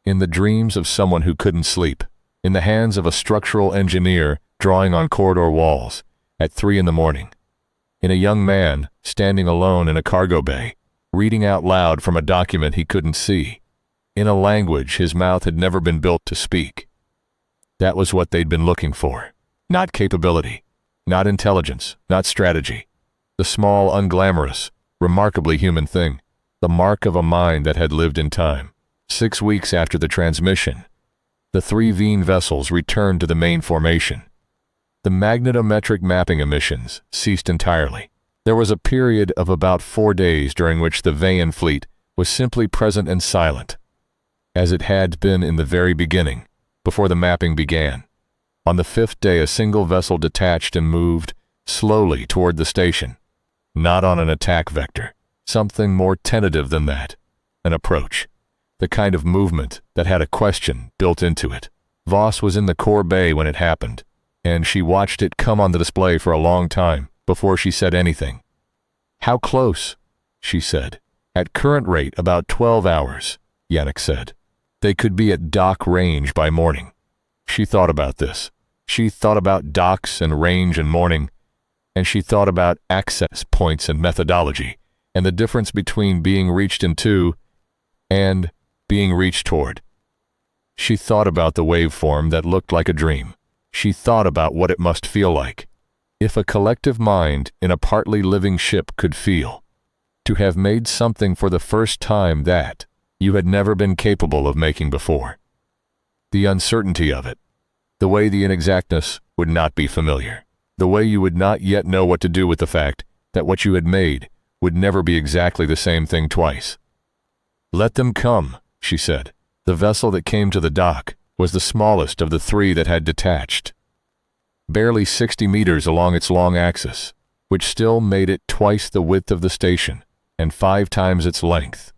in the dreams of someone who couldn't sleep, in the hands of a structural engineer drawing on corridor walls at 3 a.m, in a young man standing alone in a cargo bay, reading out loud from a document he couldn't see, in a language his mouth had never been built to speak. That was what they'd been looking for. Not capability, not intelligence, not strategy. The small, unglamorous, remarkably human thing, the mark of a mind that had lived in time. 6 weeks after the transmission, the 3 Veen vessels returned to the main formation. The magnetometric mapping emissions ceased entirely. There was a period of about 4 days during which the Veyan fleet was simply present and silent, as it had been in the very beginning, before the mapping began. On the 5th day, a single vessel detached and moved slowly toward the station, not on an attack vector, something more tentative than that, an approach, the kind of movement that had a question built into it. Voss was in the core bay when it happened, and she watched it come on the display for a long time before she said anything. "How close?" she said. "At current rate, about 12 hours, Yannick said. "They could be at dock range by morning." She thought about this. She thought about docks and range and morning, and she thought about access points and methodology, and the difference between being reached into and being reached toward. She thought about the waveform that looked like a dream. She thought about what it must feel like, if a collective mind in a partly living ship could feel, to have made something for the first time that you had never been capable of making before. The uncertainty of it, the way the inexactness would not be familiar, the way you would not yet know what to do with the fact that what you had made would never be exactly the same thing twice. "Let them come," she said. The vessel that came to the dock was the smallest of the 3 that had detached, barely 60 meters along its long axis, which still made it twice the width of the station and 5 times its length.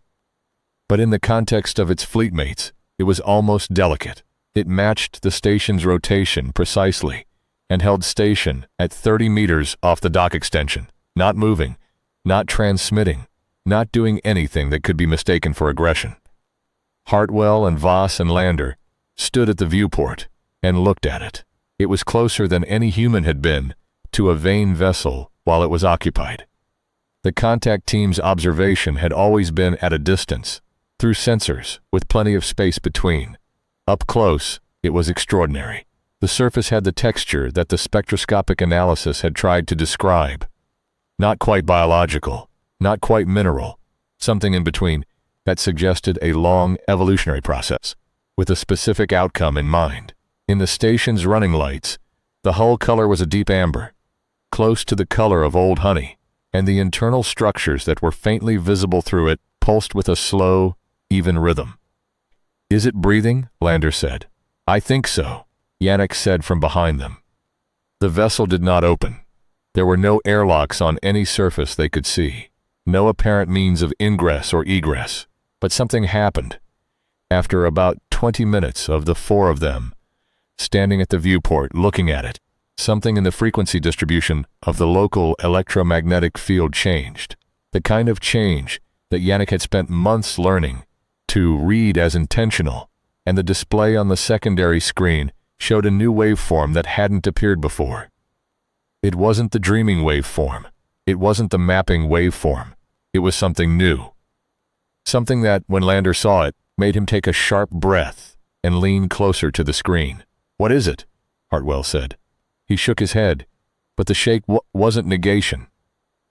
But in the context of its fleet mates, it was almost delicate. It matched the station's rotation precisely and held station at 30 meters off the dock extension, not moving, not transmitting, not doing anything that could be mistaken for aggression. Hartwell and Voss and Lander stood at the viewport and looked at it. It was closer than any human had been to a Veen vessel while it was occupied. The contact team's observation had always been at a distance, through sensors, with plenty of space between. Up close, it was extraordinary. The surface had the texture that the spectroscopic analysis had tried to describe. Not quite biological, not quite mineral, something in between that suggested a long evolutionary process, with a specific outcome in mind. In the station's running lights, the hull color was a deep amber, close to the color of old honey, and the internal structures that were faintly visible through it pulsed with a slow, even rhythm. "Is it breathing?" Lander said. "I think so," Yannick said from behind them. The vessel did not open. There were no airlocks on any surface they could see, no apparent means of ingress or egress. But something happened. After about 20 minutes of the 4 of them standing at the viewport looking at it, something in the frequency distribution of the local electromagnetic field changed. The kind of change that Yannick had spent months learning to read as intentional, and the display on the secondary screen showed a new waveform that hadn't appeared before. It wasn't the dreaming waveform. It wasn't the mapping waveform. It was something new. Something that, when Lander saw it, made him take a sharp breath and lean closer to the screen. "What is it?" Hartwell said. He shook his head, but the shake wasn't negation.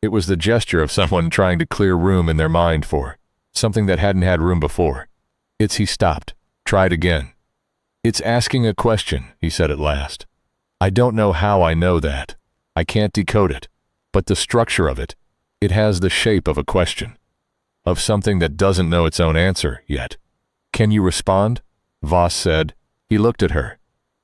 It was the gesture of someone trying to clear room in their mind for something that hadn't had room before. He stopped, tried again. "It's asking a question," he said at last. "I don't know how I know that. I can't decode it. But the structure of it, it has the shape of a question, of something that doesn't know its own answer yet." "Can you respond?" Voss said. He looked at her.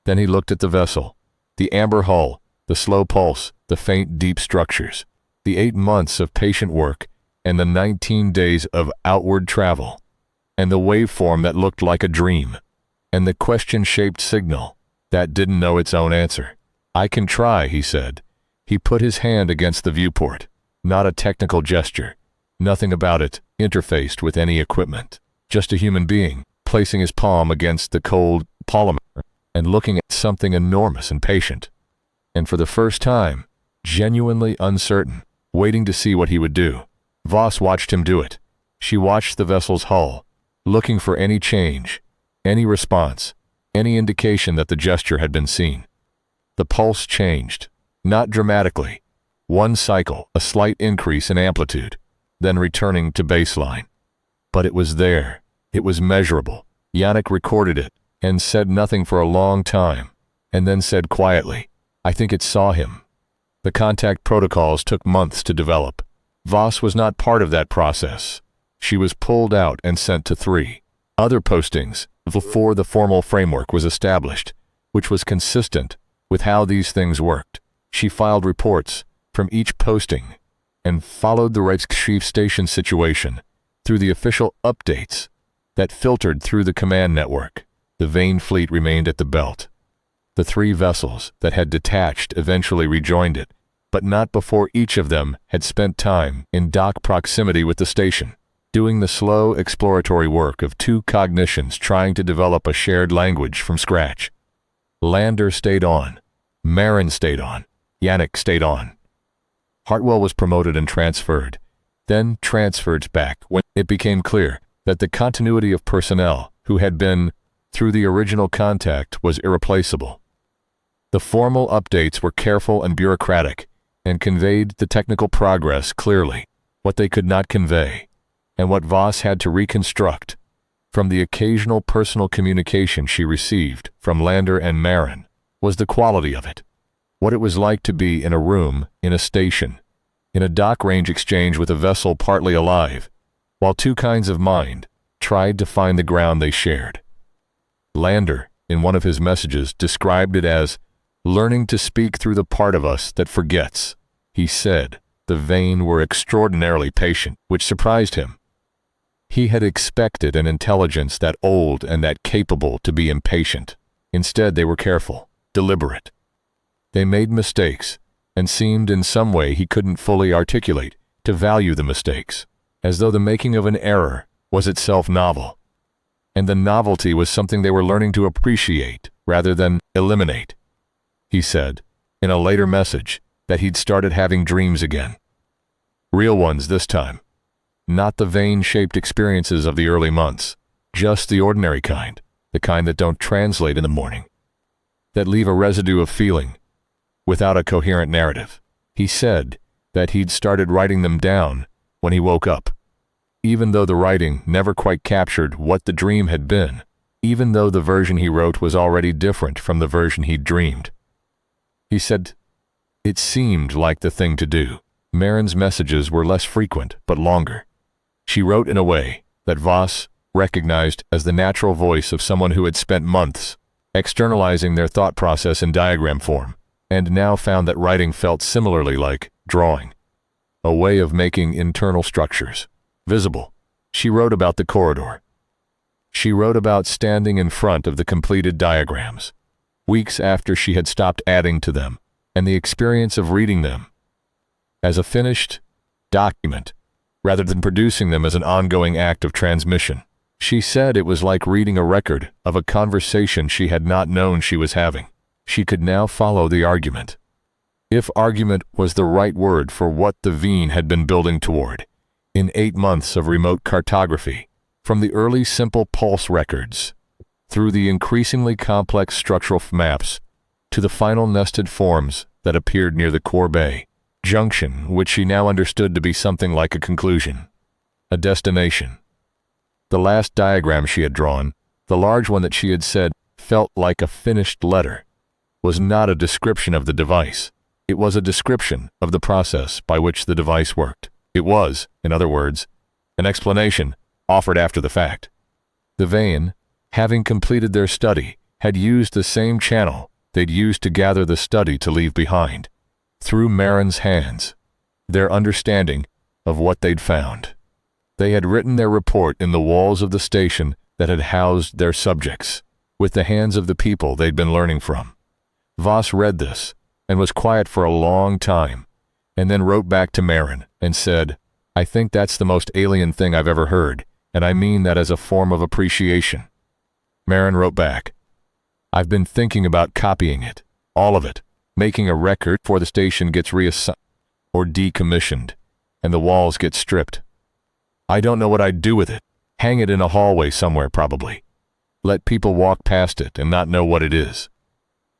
Then he looked at the vessel, the amber hull, the slow pulse, the faint, deep structures. The 8 months of patient work and the 19 days of outward travel, and the waveform that looked like a dream, and the question-shaped signal that didn't know its own answer. "I can try," he said. He put his hand against the viewport. Not a technical gesture. Nothing about it interfaced with any equipment. Just a human being, placing his palm against the cold polymer and looking at something enormous and patient. And for the first time, genuinely uncertain, waiting to see what he would do. Voss watched him do it. She watched the vessel's hull, looking for any change, any response, any indication that the gesture had been seen. The pulse changed, not dramatically. One cycle, a slight increase in amplitude, then returning to baseline. But it was there. It was measurable. Yannick recorded it and said nothing for a long time, and then said quietly, "I think it saw him." The contact protocols took months to develop. Voss was not part of that process. She was pulled out and sent to 3 other postings before the formal framework was established, which was consistent with how these things worked. She filed reports from each posting and followed the Reichschief Station situation through the official updates that filtered through the command network. The Vane fleet remained at the belt. The 3 vessels that had detached eventually rejoined it, but not before each of them had spent time in dock proximity with the station, doing the slow exploratory work of 2 cognitions trying to develop a shared language from scratch. Lander stayed on. Marin stayed on. Yannick stayed on. Hartwell was promoted and transferred, then transferred back when it became clear that the continuity of personnel who had been through the original contact was irreplaceable. The formal updates were careful and bureaucratic and conveyed the technical progress clearly. What they could not convey, and what Voss had to reconstruct from the occasional personal communication she received from Lander and Marin, was the quality of it. What it was like to be in a room, in a station, in a dock range exchange with a vessel partly alive, while 2 kinds of mind tried to find the ground they shared. Lander, in one of his messages, described it as learning to speak through the part of us that forgets. He said the Vane were extraordinarily patient, which surprised him. He had expected an intelligence that old and that capable to be impatient. Instead, they were careful, deliberate. They made mistakes, and seemed in some way he couldn't fully articulate, to value the mistakes, as though the making of an error was itself novel. And the novelty was something they were learning to appreciate rather than eliminate. He said, in a later message, that he'd started having dreams again. Real ones this time. Not the vein-shaped experiences of the early months, just the ordinary kind, the kind that don't translate in the morning, that leave a residue of feeling, without a coherent narrative. He said that he'd started writing them down when he woke up, even though the writing never quite captured what the dream had been, even though the version he wrote was already different from the version he'd dreamed. He said, it seemed like the thing to do. Marin's messages were less frequent, but longer. She wrote in a way that Voss recognized as the natural voice of someone who had spent months externalizing their thought process in diagram form, and now found that writing felt similarly like drawing, a way of making internal structures visible. She wrote about the corridor. She wrote about standing in front of the completed diagrams, weeks after she had stopped adding to them, and the experience of reading them as a finished document, rather than producing them as an ongoing act of transmission. She said it was like reading a record of a conversation she had not known she was having. She could now follow the argument. If argument was the right word for what the Veen had been building toward, in 8 months of remote cartography, from the early simple pulse records, through the increasingly complex structural maps, to the final nested forms that appeared near the core bay junction, which she now understood to be something like a conclusion, a destination. The last diagram she had drawn, the large one that she had said felt like a finished letter, was not a description of the device. It was a description of the process by which the device worked. It was, in other words, an explanation offered after the fact. The Vane, having completed their study, had used the same channel they'd used to gather the study to leave behind, through Marin's hands. their understanding of what they'd found. They had written their report in the walls of the station that had housed their subjects, with the hands of the people they'd been learning from. Voss read this and was quiet for a long time, and then wrote back to Marin and said, "I think that's the most alien thing I've ever heard, and I mean that as a form of appreciation." Marin wrote back, "I've been thinking about copying it, all of it, making a record before the station gets reassigned or decommissioned, and the walls get stripped. I don't know what I'd do with it. Hang it in a hallway somewhere probably. Let people walk past it and not know what it is."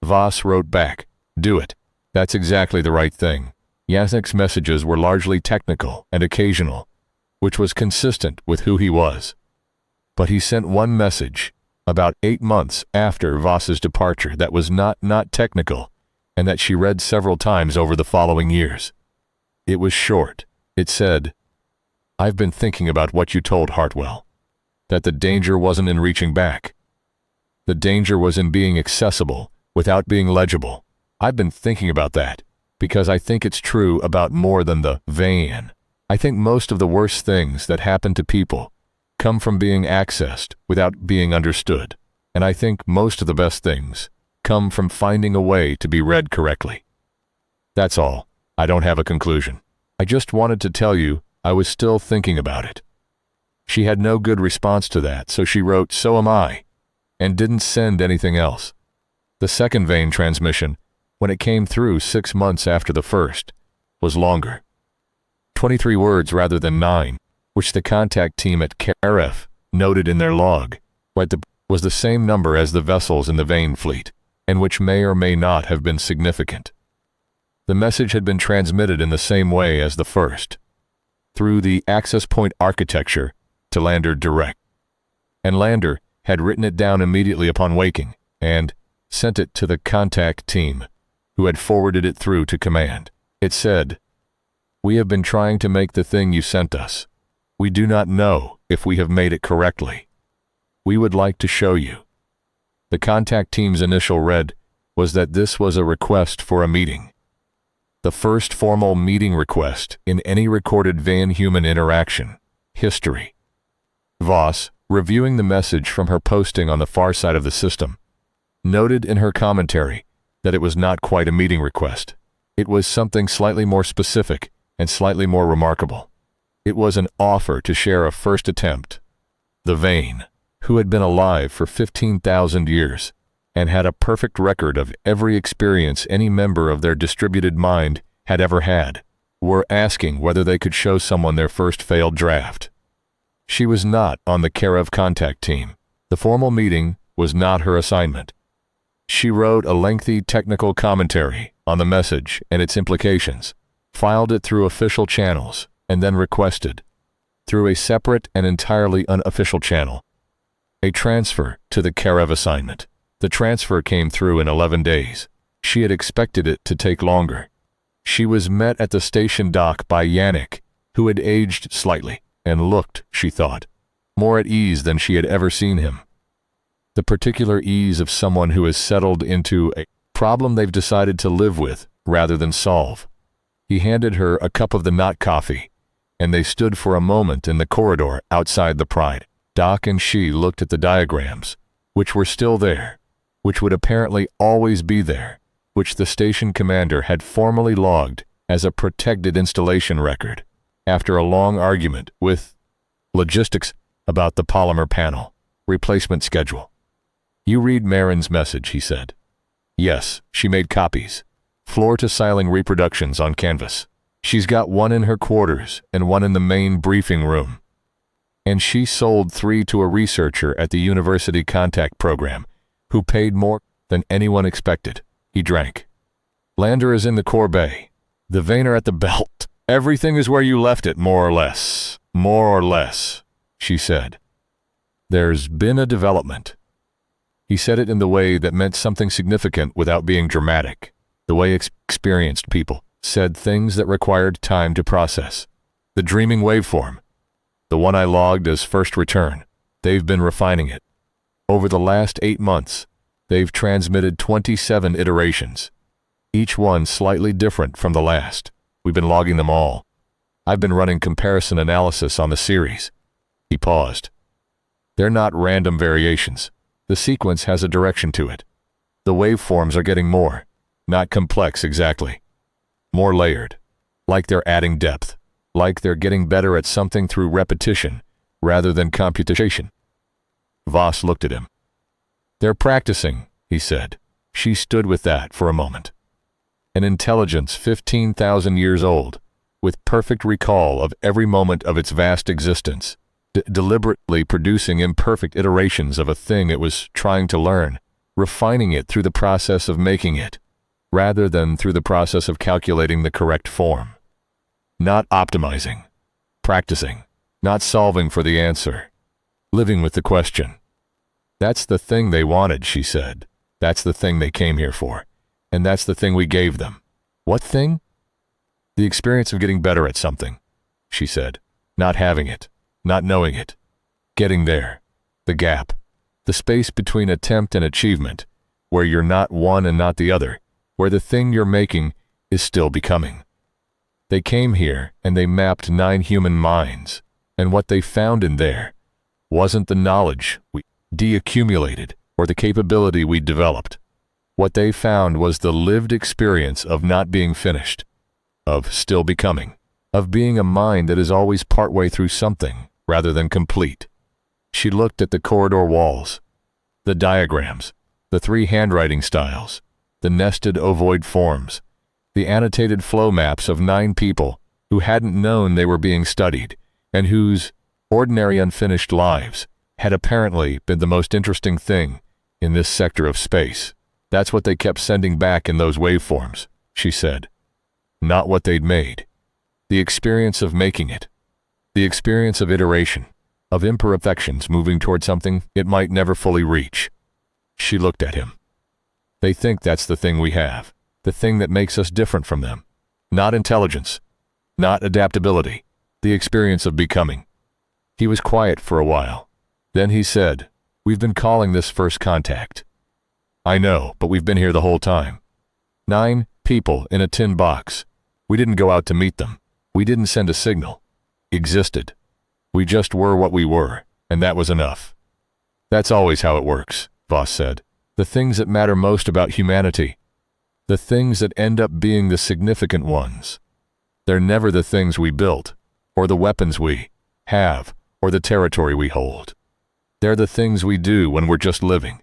Voss wrote back, "Do it. That's exactly the right thing." Yasek's messages were largely technical and occasional, which was consistent with who he was. But he sent one message about 8 months after Voss's departure that was not technical, and that she read several times over the following years. It was short. It said, "I've been thinking about what you told Hartwell, that the danger wasn't in reaching back. The danger was in being accessible without being legible. I've been thinking about that, because I think it's true about more than the van. I think most of the worst things that happen to people come from being accessed without being understood, and I think most of the best things come from finding a way to be read correctly. That's all. I don't have a conclusion. I just wanted to tell you I was still thinking about it." She had no good response to that, so she wrote, "So am I," and didn't send anything else. The second vein transmission, when it came through 6 months after the first, was longer. 23 words rather than 9, which the contact team at KRF noted in their log, was the same number as the vessels in the vein fleet, and which may or may not have been significant. The message had been transmitted in the same way as the first, through the access point architecture to Lander direct. And Lander had written it down immediately upon waking and sent it to the contact team, who had forwarded it through to command. It said, "We have been trying to make the thing you sent us. We do not know if we have made it correctly. We would like to show you." The contact team's initial read was that this was a request for a meeting. The first formal meeting request in any recorded van-human interaction history. Voss, reviewing the message from her posting on the far side of the system, noted in her commentary that it was not quite a meeting request. It was something slightly more specific and slightly more remarkable. It was an offer to share a first attempt. The Vane, who had been alive for 15,000 years and had a perfect record of every experience any member of their distributed mind had ever had, were asking whether they could show someone their first failed draft. She was not on the Karev contact team. The formal meeting was not her assignment. She wrote a lengthy technical commentary on the message and its implications, filed it through official channels, and then requested, through a separate and entirely unofficial channel, a transfer to the Karev assignment. The transfer came through in 11 days. She had expected it to take longer. She was met at the station dock by Yannick, who had aged slightly and looked, she thought, more at ease than she had ever seen him. The particular ease of someone who has settled into a problem they've decided to live with rather than solve. He handed her a cup of the not coffee, and they stood for a moment in the corridor outside the Pride. Doc and she looked at the diagrams, which were still there, which would apparently always be there, which the station commander had formally logged as a protected installation record, after a long argument with logistics about the polymer panel replacement schedule. "You read Marin's message," he said. Yes, she made copies, floor-to-ceiling reproductions on canvas. She's got one in her quarters and one in the main briefing room. And she sold 3 to a researcher at the university contact program, who paid more than anyone expected. He drank. "Lander is in the core bay. The Vane are at the belt. Everything is where you left it, more or less. More or less," she said. "There's been a development." He said it in the way that meant something significant without being dramatic, the way experienced people said things that required time to process. "The dreaming waveform, the one I logged as first return, they've been refining it. Over the last 8 months, they've transmitted 27 iterations, each one slightly different from the last. We've been logging them all. I've been running comparison analysis on the series." He paused. "They're not random variations. The sequence has a direction to it. The waveforms are getting more, not complex exactly, more layered, like they're adding depth, like they're getting better at something through repetition rather than computation." Voss looked at him. "They're practicing," he said. She stood with that for a moment. An intelligence 15,000 years old, with perfect recall of every moment of its vast existence, deliberately producing imperfect iterations of a thing it was trying to learn, refining it through the process of making it, rather than through the process of calculating the correct form. Not optimizing, practicing, not solving for the answer, living with the question. "That's the thing they wanted," she said. "That's the thing they came here for. And that's the thing we gave them." "What thing?" "The experience of getting better at something," she said. "Not having it, not knowing it. Getting there. The gap. The space between attempt and achievement, where you're not one and not the other, where the thing you're making is still becoming." They came here and they mapped 9 human minds, and what they found in there wasn't the knowledge we de-accumulated or the capability we developed. What they found was the lived experience of not being finished, of still becoming, of being a mind that is always partway through something rather than complete. She looked at the corridor walls, the diagrams, the 3 handwriting styles, the nested ovoid forms, the annotated flow maps of 9 people who hadn't known they were being studied and whose ordinary unfinished lives had apparently been the most interesting thing in this sector of space. "That's what they kept sending back in those waveforms," she said. "Not what they'd made. The experience of making it. The experience of iteration, of imperfections moving toward something it might never fully reach." She looked at him. "They think that's the thing we have, the thing that makes us different from them. Not intelligence, not adaptability, the experience of becoming." He was quiet for a while. Then he said, "We've been calling this first contact." "I know, but we've been here the whole time. 9 people in a tin box. We didn't go out to meet them. We didn't send a signal. Existed. We just were what we were, and that was enough." "That's always how it works," Voss said. "The things that matter most about humanity, the things that end up being the significant ones, they're never the things we built, or the weapons we have, or the territory we hold. They're the things we do when we're just living,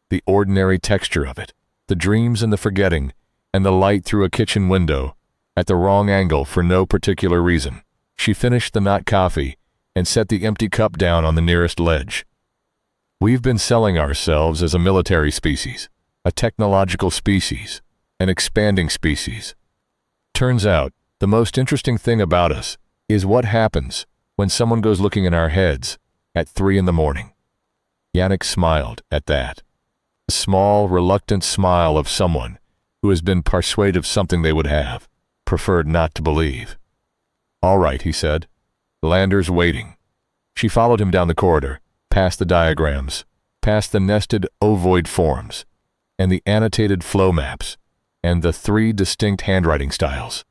the ordinary texture of it, the dreams and the forgetting, and the light through a kitchen window, at the wrong angle for no particular reason." She finished the not coffee and set the empty cup down on the nearest ledge. "We've been selling ourselves as a military species, a technological species, an expanding species. Turns out, the most interesting thing about us is what happens when someone goes looking in our heads at 3 in the morning. Yannick smiled at that. A small, reluctant smile of someone who has been persuaded of something they would have preferred not to believe. "All right," he said. "Lander's waiting." She followed him down the corridor, past the diagrams, past the nested ovoid forms, and the annotated flow maps, and the 3 distinct handwriting styles,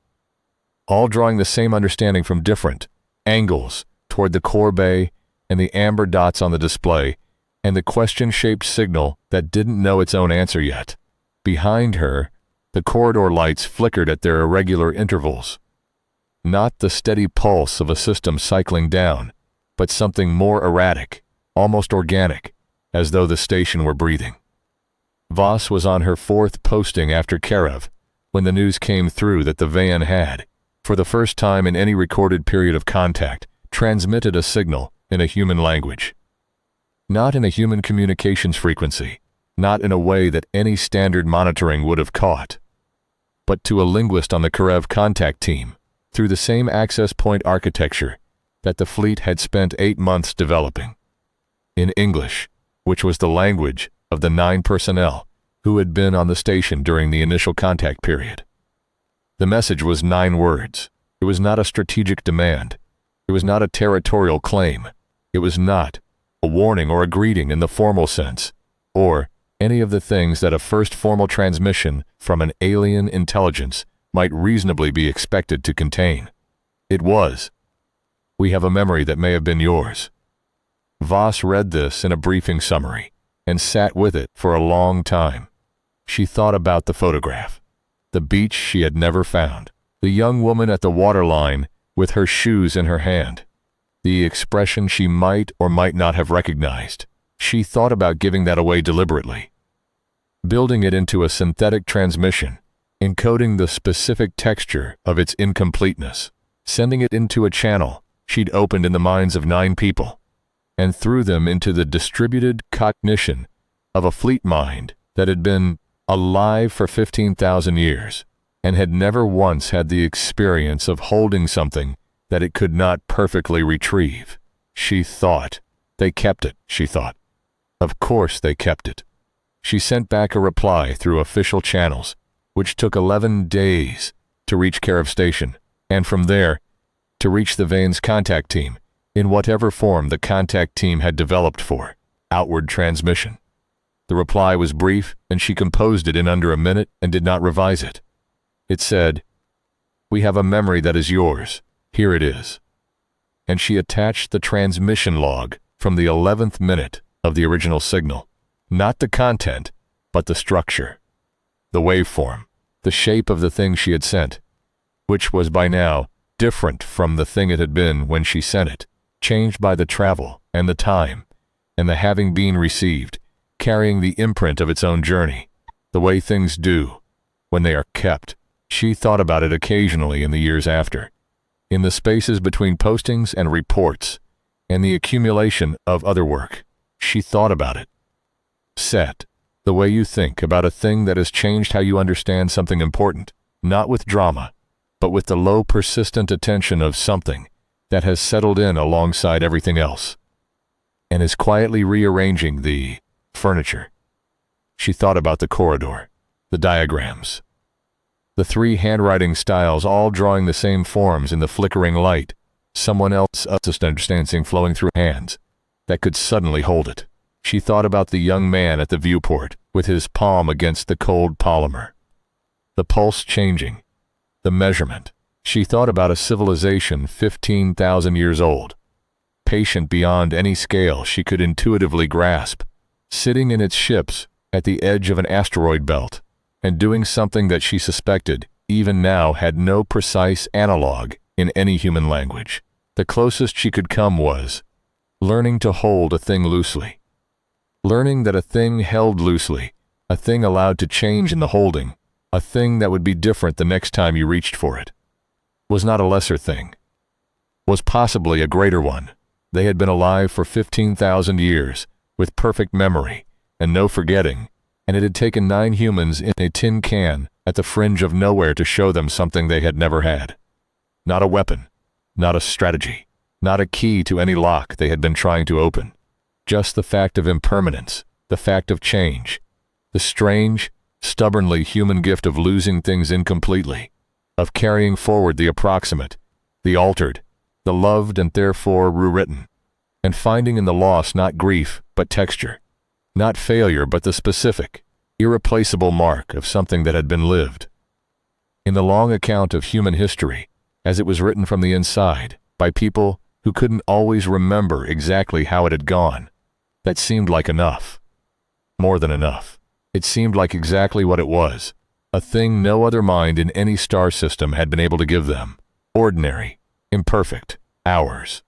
all drawing the same understanding from different angles toward the core bay and the amber dots on the display, and the question-shaped signal that didn't know its own answer yet. Behind her, the corridor lights flickered at their irregular intervals. Not the steady pulse of a system cycling down, but something more erratic, almost organic, as though the station were breathing. Voss was on her 4th posting after Karev when the news came through that the van had, for the first time in any recorded period of contact, transmitted a signal in a human language. Not in a human communications frequency, not in a way that any standard monitoring would have caught, but to a linguist on the Karev contact team, through the same access point architecture that the fleet had spent 8 months developing. In English, which was the language of the 9 personnel who had been on the station during the initial contact period. The message was 9 words. It was not a strategic demand. It was not a territorial claim. It was not a warning or a greeting in the formal sense, or any of the things that a first formal transmission from an alien intelligence might reasonably be expected to contain. It was. We have a memory that may have been yours. Voss read this in a briefing summary and sat with it for a long time. She thought about the photograph, the beach she had never found, the young woman at the waterline with her shoes in her hand, the expression she might or might not have recognized. She thought about giving that away deliberately, building it into a synthetic transmission, encoding the specific texture of its incompleteness, sending it into a channel she'd opened in the minds of 9 people, and threw them into the distributed cognition of a fleet mind that had been alive for 15,000 years and had never once had the experience of holding something that it could not perfectly retrieve. She thought. They kept it, she thought. Of course they kept it. She sent back a reply through official channels, which took 11 days to reach Kharov Station, and from there, to reach the Vane's contact team, in whatever form the contact team had developed for outward transmission. The reply was brief, and she composed it in under a minute and did not revise it. It said, "We have a memory that is yours. Here it is." And she attached the transmission log from the 11th minute of the original signal. Not the content, but the structure, the waveform, the shape of the thing she had sent, which was by now different from the thing it had been when she sent it, changed by the travel and the time, and the having been received, carrying the imprint of its own journey, the way things do when they are kept. She thought about it occasionally in the years after, in the spaces between postings and reports, and the accumulation of other work. She thought about it. Set, the way you think about a thing that has changed how you understand something important, not with drama, but with the low persistent attention of something that has settled in alongside everything else, and is quietly rearranging the furniture. She thought about the corridor, the diagrams, the 3 handwriting styles all drawing the same forms in the flickering light, someone else's understanding flowing through hands that could suddenly hold it. She thought about the young man at the viewport with his palm against the cold polymer, the pulse changing, the measurement. She thought about a civilization 15,000 years old, patient beyond any scale she could intuitively grasp, sitting in its ships at the edge of an asteroid belt, and doing something that she suspected even now had no precise analog in any human language. The closest she could come was learning to hold a thing loosely, learning that a thing held loosely, a thing allowed to change in the holding, a thing that would be different the next time you reached for it, was not a lesser thing, was possibly a greater one. They had been alive for 15,000 years, with perfect memory and no forgetting, and it had taken 9 humans in a tin can at the fringe of nowhere to show them something they had never had. Not a weapon, not a strategy, not a key to any lock they had been trying to open. Just the fact of impermanence, the fact of change, the strange, stubbornly human gift of losing things incompletely, of carrying forward the approximate, the altered, the loved and therefore rewritten, and finding in the loss not grief but texture, not failure but the specific, irreplaceable mark of something that had been lived. In the long account of human history, as it was written from the inside, by people who couldn't always remember exactly how it had gone, that seemed like enough. More than enough. It seemed like exactly what it was, a thing no other mind in any star system had been able to give them. Ordinary, imperfect, ours.